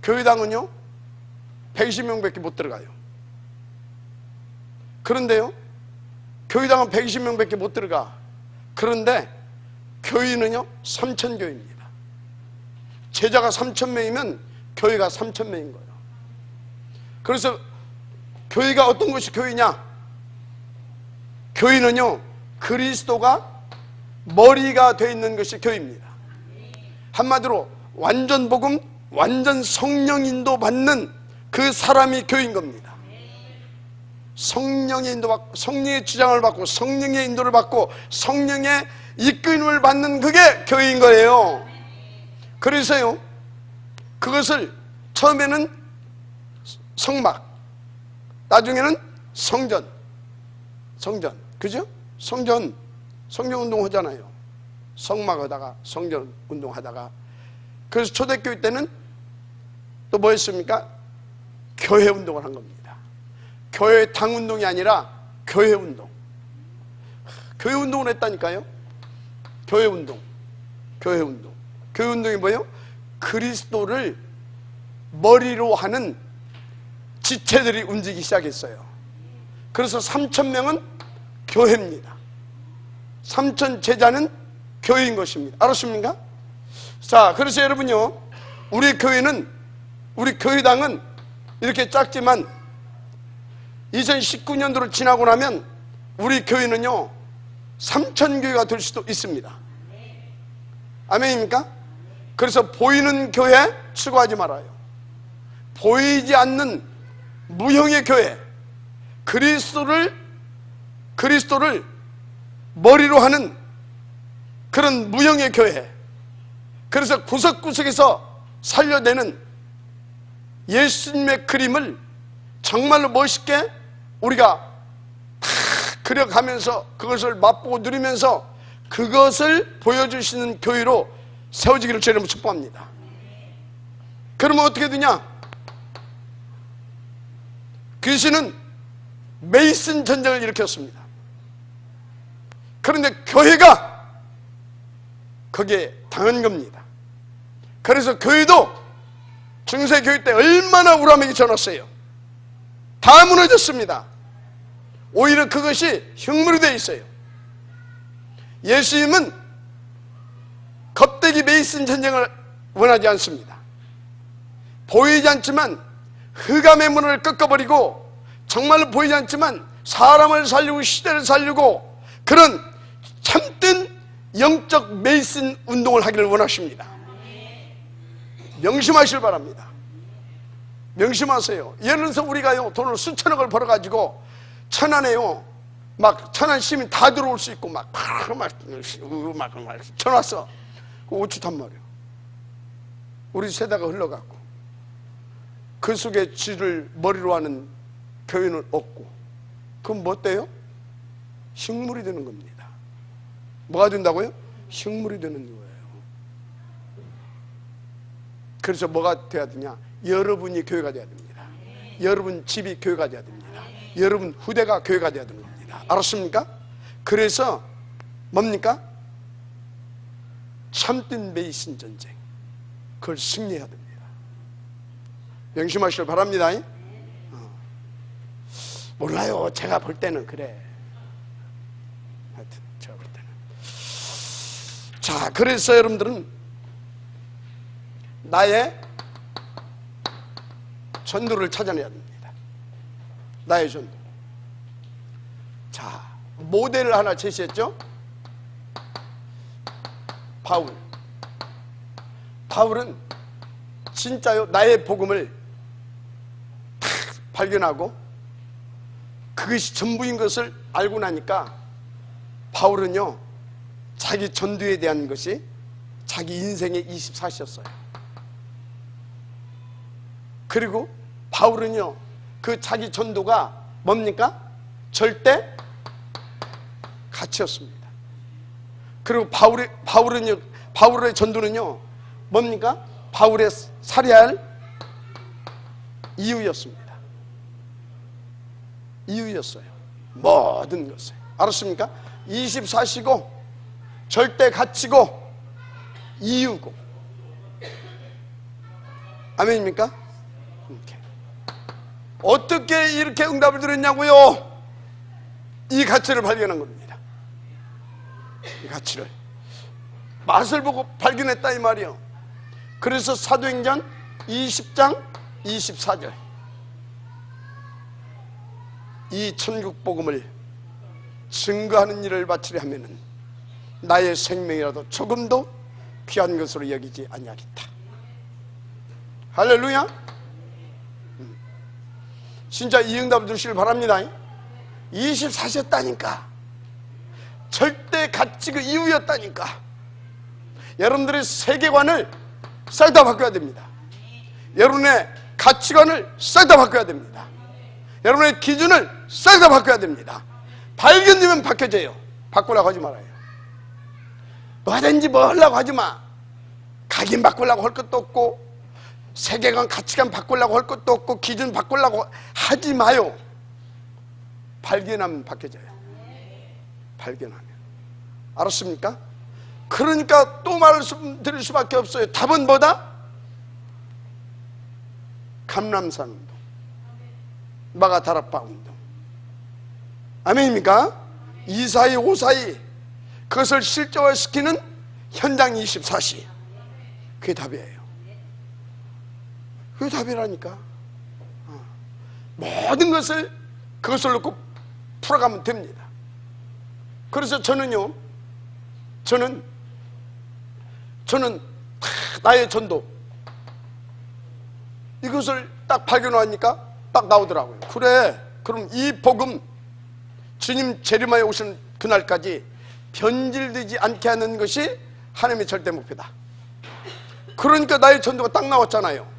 교회당은요 120명밖에 못 들어가요. 그런데요, 교회당은 120명밖에 못 들어가. 그런데 교회는요 3,000교회입니다. 제자가 3,000명이면 교회가 3,000명인 거예요. 그래서 교회가 어떤 것이 교회냐? 교회는요, 그리스도가 머리가 되어 있는 것이 교회입니다. 한마디로 완전 복음, 완전 성령 인도 받는 그 사람이 교회인 겁니다. 성령의 인도받고, 성령의 주장을 받고, 성령의 인도를 받고, 성령의 이끌림을 받는 그게 교회인 거예요. 그래서요, 그것을 처음에는 성막, 나중에는 성전, 그죠? 성전 운동 하잖아요. 성막 하다가 성전 운동 하다가. 그래서 초대교회 때는 또 뭐 했습니까? 교회 운동을 한 겁니다. 교회 당 운동이 아니라 교회 운동. 교회 운동을 했다니까요. 교회 운동이 뭐예요? 그리스도를 머리로 하는 지체들이 움직이기 시작했어요. 그래서 3,000명은 교회입니다. 3,000 제자는 교회인 것입니다. 알았습니까? 자, 그래서 여러분요, 우리 교회당은 이렇게 작지만 2019년도를 지나고 나면 우리 교회는요 3,000교회가 될 수도 있습니다. 아멘입니까? 그래서 보이는 교회 추구하지 말아요. 보이지 않는 무형의 교회, 그리스도를 머리로 하는 그런 무형의 교회, 그래서 구석구석에서 살려내는 예수님의 그림을 정말로 멋있게 우리가 다 그려가면서 그것을 맛보고 누리면서 그것을 보여주시는 교회로 세워지기를 주님으로 축복합니다. 그러면 어떻게 되냐? 귀신은 메이슨 전쟁을 일으켰습니다. 그런데 교회가 거기에 당한 겁니다. 그래서 교회도 중세교회 때 얼마나 우람에 끼쳐놨어요. 다 무너졌습니다. 오히려 그것이 흉물이 되어 있어요. 예수님은 겁대기 메이슨 전쟁을 원하지 않습니다. 보이지 않지만 흑암의 문을 꺾어버리고, 정말로 보이지 않지만 사람을 살리고 시대를 살리고 그런 참된 영적 메이슨 운동을 하기를 원하십니다. 명심하시길 바랍니다. 명심하세요. 예를 들어서 우리가요 돈을 수천억을 벌어가지고 천안에요 막 천안 시민 다 들어올 수 있고 막 쳐놨어. 오죽한 말이에요. 우리 세대가 흘러갔고 그 속에 쥐를 머리로 하는 교회는 없고, 그럼 뭐 돼요? 식물이 되는 겁니다. 뭐가 된다고요? 식물이 되는 거예요. 그래서 뭐가 돼야 되냐? 여러분이 교회가 돼야 됩니다. 여러분 집이 교회가 돼야 됩니다. 여러분 후대가 교회가 돼야 되는 겁니다. 알았습니까? 그래서 뭡니까? 참된 메이슨 전쟁, 그걸 승리해야 됩니다. 명심하시길 바랍니다. 몰라요. 제가 볼 때는 그래. 하여튼 제가 볼 때는. 자, 그래서 여러분들은 나의 전도를 찾아내야 됩니다. 나의 전도. 자, 모델을 하나 제시했죠. 바울은 진짜요 나의 복음을 탁 발견하고 그것이 전부인 것을 알고 나니까 바울은요 자기 전도에 대한 것이 자기 인생의 24시였어요. 그리고 바울은요 그 자기 전도가 뭡니까? 절대 가치였습니다. 그리고 바울의 전도는요 뭡니까? 바울의 살해야 할 이유였습니다. 이유였어요. 모든 것을. 알았습니까? 24시고 절대 가치고 이유고. 아멘입니까? 어떻게 이렇게 응답을 드렸냐고요? 이 가치를 발견한 겁니다. 이 가치를 맛을 보고 발견했다 이 말이요. 그래서 사도행전 20장 24절 이 천국 복음을 증거하는 일을 마치려 하면은 나의 생명이라도 조금도 귀한 것으로 여기지 아니하겠다. 할렐루야. 진짜 이 응답을 주시길 바랍니다. 24세였다니까. 절대 가치 그 이유였다니까. 여러분들의 세계관을 싹 다 바꿔야 됩니다. 여러분의 가치관을 싹 다 바꿔야 됩니다. 여러분의 기준을 싹 다 바꿔야 됩니다. 발견되면 바뀌어져요. 바꾸려고 하지 말아요. 뭐든지 뭐 하려고 하지 마. 각인 바꾸려고 할 것도 없고, 세계관 가치관 바꾸려고 할 것도 없고, 기준 바꾸려고 하지 마요. 발견하면 바뀌어져요. 발견하면. 알았습니까? 그러니까 또 말씀드릴 수밖에 없어요. 답은 뭐다? 감람산 운동, 마가다락방 운동. 아멘입니까? 242, 542 그것을 실제화시키는 현장 24시. 그게 답이에요. 그게 답이라니까. 모든 것을 그것을 놓고 풀어가면 됩니다. 그래서 저는요, 저는 나의 전도 이것을 딱 발견하니까 딱 나오더라고요. 그래, 그럼 이 복음 주님 재림하여 오시는 그날까지 변질되지 않게 하는 것이 하나님의 절대 목표다. 그러니까 나의 전도가 딱 나왔잖아요.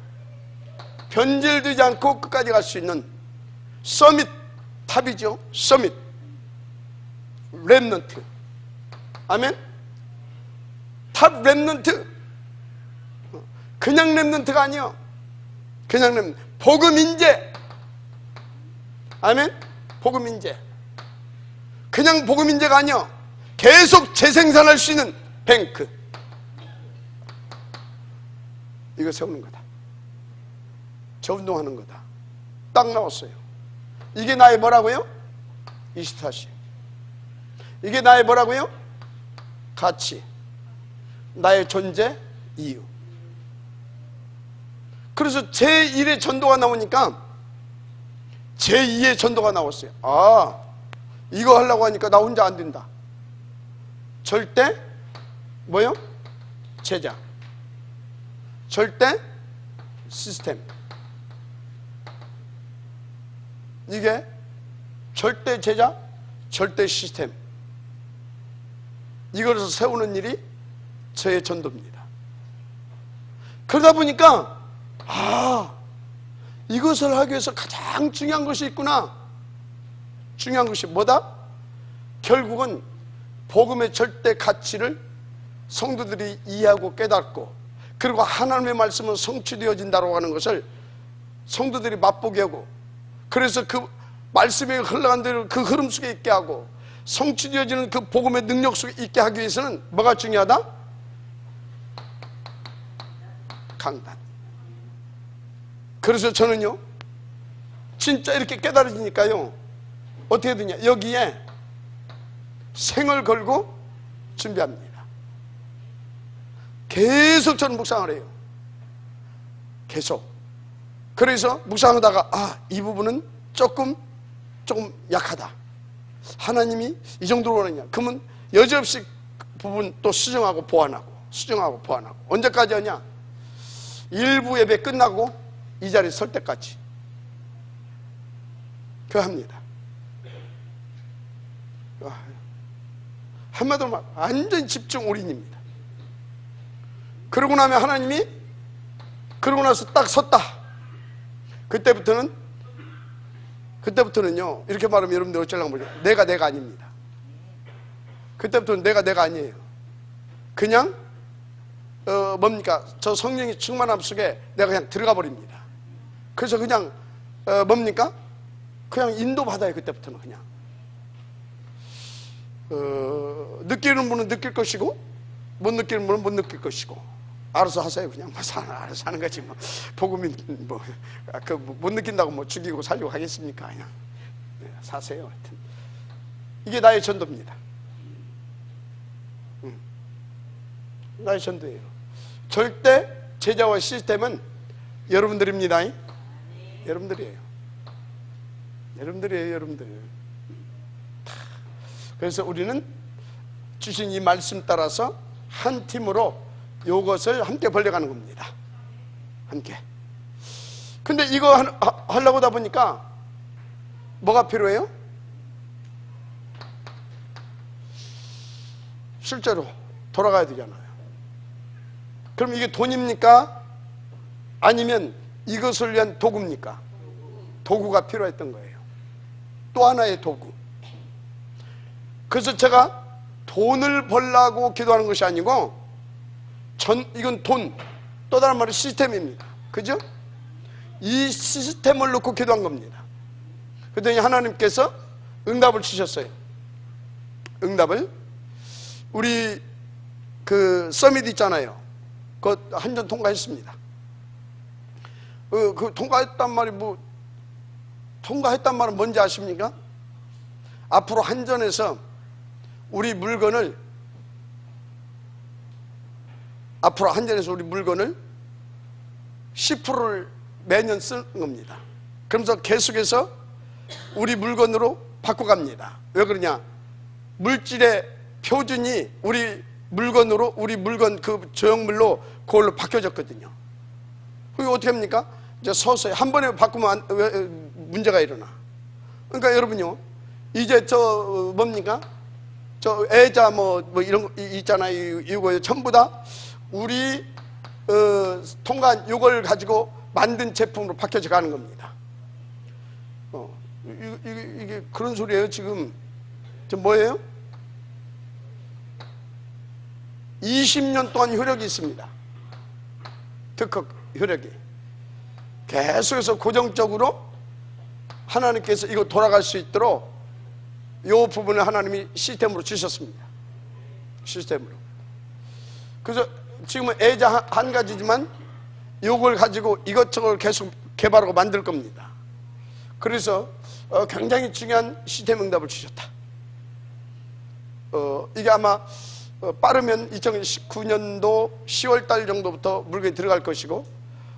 변질되지 않고 끝까지 갈 수 있는 서밋 탑이죠. 서밋 렘넌트. 아멘. 탑 렘넌트. 그냥 렘넌트가 아니요. 그냥 렘넌트. 복음 인재. 아멘. 복음 인재. 그냥 복음 인재가 아니요. 계속 재생산할 수 있는 뱅크. 이거 세우는 거다. 저 운동하는 거다. 딱 나왔어요. 이게 나의 뭐라고요? 24시. 이게 나의 뭐라고요? 가치. 나의 존재 이유. 그래서 제1의 전도가 나오니까 제2의 전도가 나왔어요. 아, 이거 하려고 하니까 나 혼자 안 된다. 절대 뭐요? 제자. 절대 시스템. 이게 절대 제자, 절대 시스템. 이것을 세우는 일이 저의 전도입니다. 그러다 보니까 이것을 하기 위해서 가장 중요한 것이 있구나. 중요한 것이 뭐다? 결국은 복음의 절대 가치를 성도들이 이해하고 깨닫고, 그리고 하나님의 말씀은 성취되어진다고 하는 것을 성도들이 맛보게 하고, 그래서 그 말씀이 흘러간 대로 그 흐름 속에 있게 하고, 성취되어지는 그 복음의 능력 속에 있게 하기 위해서는 뭐가 중요하다? 강단. 그래서 저는요, 진짜 이렇게 깨달아지니까요, 어떻게 되냐, 여기에 생을 걸고 준비합니다. 계속 저는 묵상을 해요. 계속. 그래서 묵상하다가 이 부분은 조금 약하다. 하나님이 이 정도로 원하냐. 그러면 여지없이 부분 또 수정하고 보완하고, 수정하고 보완하고. 언제까지 하냐? 일부 예배 끝나고 이 자리에 설 때까지. 그거 합니다. 한마디로 말 완전 집중 올인입니다. 그러고 나면 하나님이, 그러고 나서 딱 섰다. 그때부터는요, 이렇게 말하면 여러분들 어쩌려고 모르죠. 내가 아닙니다. 그때부터는 내가 아니에요. 그냥 뭡니까, 저 성령이 충만함 속에 내가 그냥 들어가 버립니다. 그래서 그냥 뭡니까, 그냥 인도받아요. 그때부터는 그냥 느끼는 분은 느낄 것이고, 못 느끼는 분은 못 느낄 것이고, 알아서 하세요. 그냥 알아서 하는 거지 뭐. 복음이 못 느낀다고 뭐 죽이고 살리고 하겠습니까? 그냥 사세요. 하여튼 이게 나의 전도입니다. 나의 전도예요. 절대 제자와 시스템은 여러분들입니다. 여러분들이에요. 여러분들이에요, 여러분들. 그래서 우리는 주신 이 말씀 따라서 한 팀으로 이것을 함께 벌려가는 겁니다. 함께. 근데 이거 하려고 하다 보니까 뭐가 필요해요? 실제로 돌아가야 되잖아요. 그럼 이게 돈입니까? 아니면 이것을 위한 도구입니까? 도구가 필요했던 거예요. 또 하나의 도구. 그래서 제가 돈을 벌려고 기도하는 것이 아니고 이건 돈, 또 다른 말은 시스템입니다. 그죠? 이 시스템을 놓고 기도한 겁니다. 그랬더니 하나님께서 응답을 주셨어요. 응답을. 우리 그 서밋 있잖아요. 그거 한전 통과했습니다. 그 통과했단 말이 통과했단 말은 뭔지 아십니까? 앞으로 한전에서 우리 물건을 10%를 매년 쓰는 겁니다. 그러면서 계속해서 우리 물건으로 바꿔갑니다. 왜 그러냐? 물질의 표준이 우리 물건 그 조형물로 그걸로 바뀌어졌거든요. 그게 어떻게 합니까? 이제 서서히 한 번에 바꾸면 문제가 일어나. 그러니까 여러분요, 이제 뭡니까? 애자 이런 거 있잖아요. 이거 전부 다 우리 통과한 이걸 가지고 만든 제품으로 바뀌어져 가는 겁니다. 이게 그런 소리예요. 지금 뭐예요? 20년 동안 효력이 있습니다. 특허 효력이 계속해서 고정적으로 하나님께서 이거 돌아갈 수 있도록 이 부분을 하나님이 시스템으로 주셨습니다. 시스템으로. 그래서 지금은 애자 한 가지지만 이걸 가지고 이것저것 계속 개발하고 만들 겁니다. 그래서 굉장히 중요한 시스템 응답을 주셨다. 이게 아마 빠르면 2019년도 10월 달 정도부터 물건이 들어갈 것이고,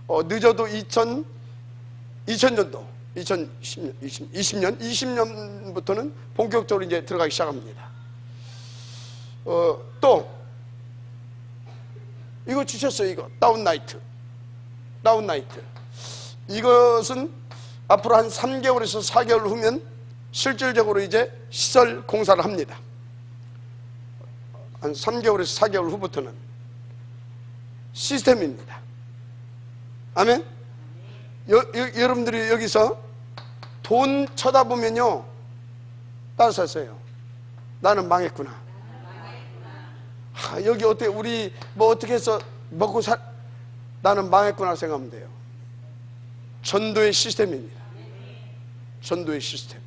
늦어도 2020년도 20년부터는 본격적으로 이제 들어가기 시작합니다. 또 이거 주셨어요. 이거 다운라이트. 이것은 앞으로 한 3개월에서 4개월 후면 실질적으로 이제 시설 공사를 합니다. 한 3개월에서 4개월 후부터는 시스템입니다. 아멘? 여러분들이 여기서 돈 쳐다보면요, 따라서 하세요. 나는 망했구나. 여기 어떻게 우리 어떻게 해서 먹고 나는 망했구나 생각하면 돼요. 전도의 시스템입니다. 전도의 시스템.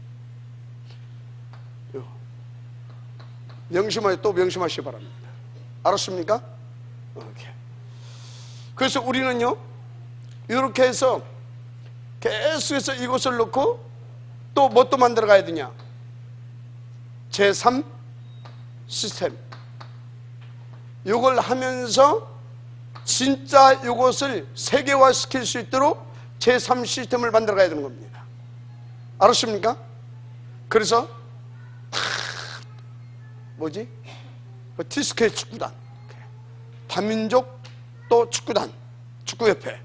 또 명심하시기 바랍니다. 알았습니까? 오케이. 그래서 우리는요, 이렇게 해서 계속해서 이것을 놓고 또 뭐 또 만들어 가야 되냐? 제3 시스템. 이걸 하면서 진짜 이것을 세계화 시킬 수 있도록 제3 시스템을 만들어 가야 되는 겁니다. 알았습니까? 그래서 티스케 축구단, 다민족 또 축구단, 축구협회,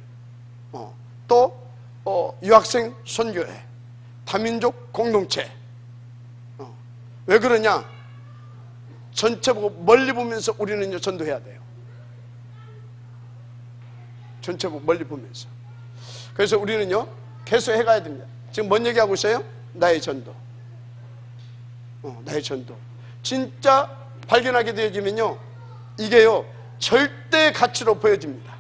또 유학생 선교회, 다민족 공동체. 왜 그러냐? 전체 보고 멀리 보면서 우리는 전도해야 돼요. 전체 보고 멀리 보면서. 그래서 우리는요, 계속 해가야 됩니다. 지금 뭔 얘기하고 있어요? 나의 전도. 나의 전도. 진짜 발견하게 되어지면요, 이게요, 절대 가치로 보여집니다.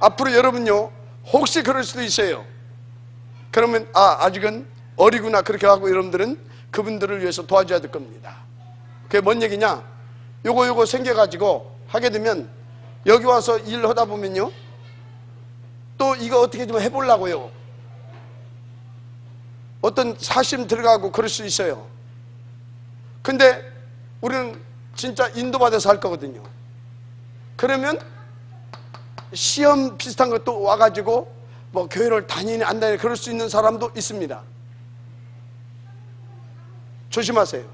앞으로 여러분요, 혹시 그럴 수도 있어요. 그러면 아직은 어리구나 그렇게 하고 여러분들은 그분들을 위해서 도와줘야 될 겁니다. 그게 뭔 얘기냐? 요거 생겨가지고 하게 되면 여기 와서 일을 하다 보면요, 또 이거 어떻게 좀 해보려고요, 어떤 사심 들어가고 그럴 수 있어요. 근데 우리는 진짜 인도받아서 할 거거든요. 그러면 시험 비슷한 것도 와가지고 뭐 교회를 다니니 안 다니니 그럴 수 있는 사람도 있습니다. 조심하세요.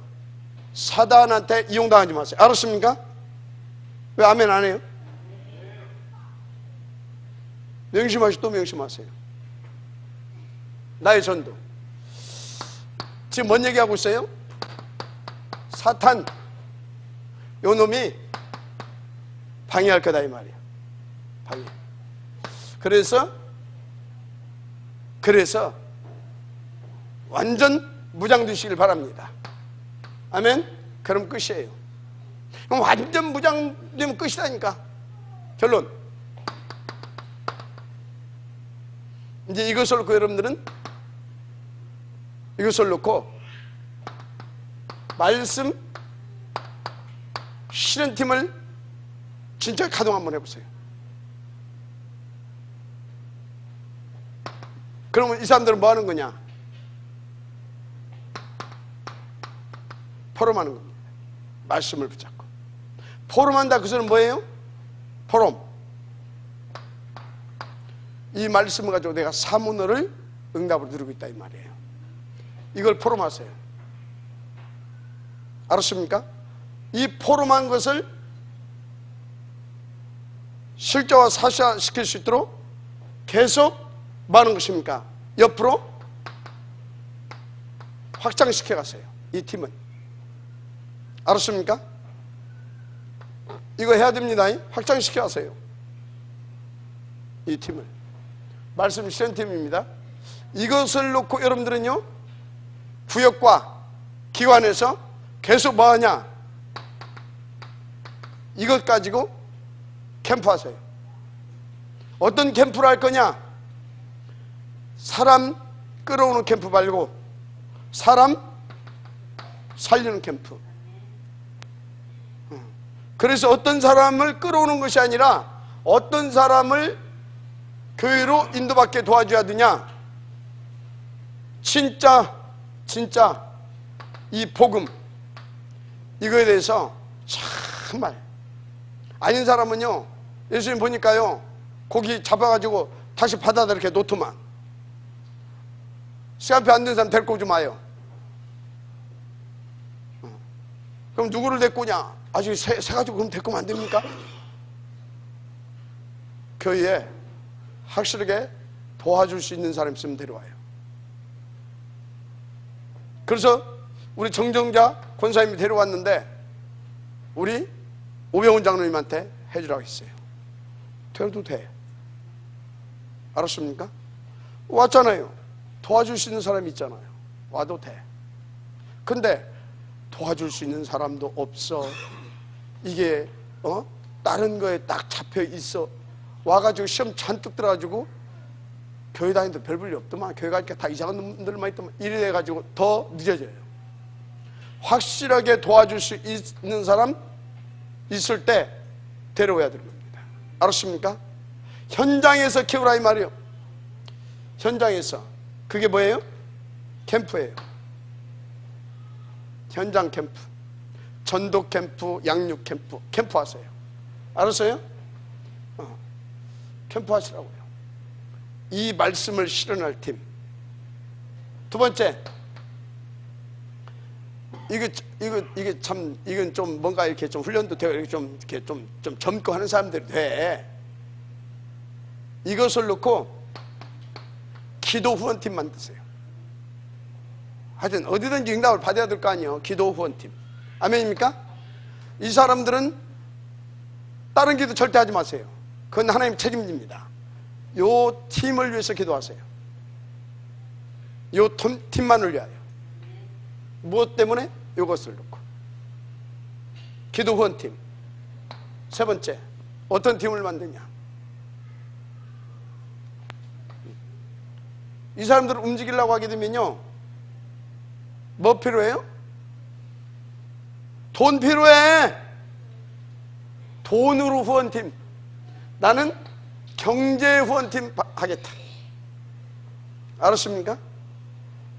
사단한테 이용당하지 마세요. 알았습니까? 왜 아멘 안 해요? 명심하시고 또 명심하세요. 나의 전도. 지금 뭔 얘기하고 있어요? 사탄, 요 놈이 방해할 거다 이 말이야. 방해. 그래서 완전 무장되시길 바랍니다. 아멘? 그럼 끝이에요. 그럼 완전 무장되면 끝이다니까. 결론. 이제 이것을 놓고 여러분들은 이것을 놓고 말씀 실현팀을 진짜 가동 한번 해보세요. 그러면 이 사람들은 뭐 하는 거냐? 포럼하는 겁니다. 말씀을 붙잡고. 포럼한다, 그 소리는 뭐예요? 포럼. 이 말씀을 가지고 내가 사문어를 응답으로 누리고 있다 이 말이에요. 이걸 포럼하세요. 알았습니까? 이 포럼한 것을 실제화 사실화시킬 수 있도록 계속 뭐 하는 것입니까? 옆으로 확장시켜 가세요. 이 팀은. 알았습니까? 이거 해야 됩니다. 확장시켜 가세요. 이 팀을. 말씀 실현팀입니다. 이것을 놓고 여러분들은요, 구역과 기관에서 계속 뭐 하냐? 이것 가지고 캠프하세요. 어떤 캠프를 할 거냐? 사람 끌어오는 캠프 말고 사람 살리는 캠프. 그래서 어떤 사람을 끌어오는 것이 아니라 어떤 사람을 교회로 인도받게 도와줘야 되냐? 진짜 이 복음, 이거에 대해서 정말 아닌 사람은요, 예수님 보니까요, 고기 잡아가지고 다시 바다다 이렇게 놓더만. 시간표 안 된 사람 데리고 오지 마요. 그럼 누구를 데리고 오냐? 아직 새 가지고 그럼 데리고 오면 안 됩니까? 교회에 확실하게 도와줄 수 있는 사람 있으면 데려와요. 그래서 우리 정정자 권사님이 데려왔는데 우리 오병훈 장로님한테 해주라고 했어요. 데려도 돼. 알았습니까? 왔잖아요. 도와줄 수 있는 사람이 있잖아요. 와도 돼. 근데 도와줄 수 있는 사람도 없어. 이게 다른 거에 딱 잡혀 있어. 와가지고 시험 잔뜩 들어가지고 교회 다니는데 별 볼일 없더만. 교회 가니까 다 이상한 놈들만 있더만. 이래 돼가지고 더 늦어져요. 확실하게 도와줄 수 있는 사람 있을 때 데려와야 되는 겁니다. 알았습니까? 현장에서 키우라 이 말이에요. 현장에서. 그게 뭐예요? 캠프예요. 현장 캠프, 전도 캠프, 양육 캠프, 캠프 하세요. 알았어요? 캠프 하시라고요. 이 말씀을 실현할 팀. 두 번째, 이게 참, 이건 좀 뭔가 이렇게 좀 훈련도 되고 이렇게 좀 젊고 하는 사람들이 돼. 이것을 놓고 기도 후원팀 만드세요. 하여튼 어디든지 응답을 받아야 될 거 아니에요. 기도 후원팀. 아멘입니까? 이 사람들은 다른 기도 절대 하지 마세요. 그건 하나님 책임집니다. 요 팀을 위해서 기도하세요. 요 팀만을 위하여. 무엇 때문에? 요것을 놓고. 기도 후원팀. 세 번째, 어떤 팀을 만드냐? 이 사람들을 움직이려고 하게 되면요, 뭐 필요해요? 돈 필요해. 돈으로 후원팀. 나는 경제 후원팀 하겠다. 알았습니까?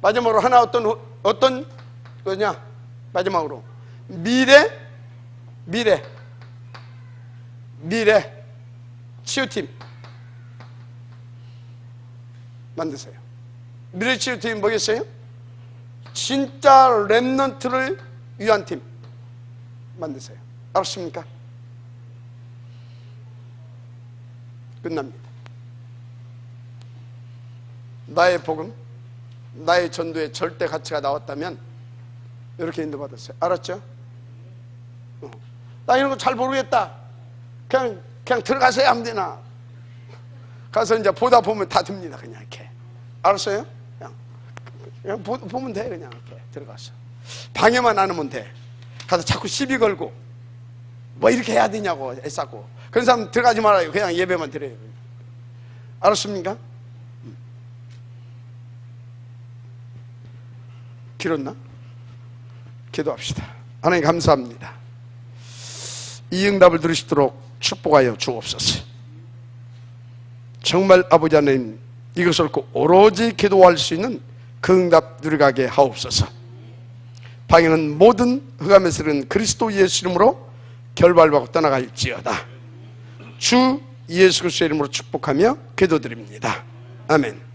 마지막으로 하나 어떤 거냐? 마지막으로 미래 치유팀. 만드세요. 미래치유팀이 뭐겠어요? 진짜 렘넌트를 위한 팀 만드세요. 알았습니까? 끝납니다. 나의 복음, 나의 전도의 절대 가치가 나왔다면 이렇게 인도받았어요. 알았죠? 나 이런 거 잘 모르겠다. 그냥 들어가서야 하면 되나? 가서 이제 보다 보면 다 됩니다. 그냥 이렇게. 알았어요? 그냥 보면 돼. 그냥 이렇게 들어가서. 방해만 안 하면 돼. 가서 자꾸 시비 걸고 뭐 이렇게 해야 되냐고 애쓰고 그런 사람 들어가지 말아요. 그냥 예배만 드려요. 알았습니까? 길었나? 기도합시다. 하나님 감사합니다. 이 응답을 들으시도록 축복하여 주옵소서. 정말 아버지 하나님, 이것을 꼭 오로지 기도할 수 있는 그 응답 누려가게 하옵소서. 방해는 모든 흑암에서는 그리스도 예수 이름으로 결발받고 떠나갈지어다. 주 예수 그리스도 이름으로 축복하며 기도드립니다. 아멘.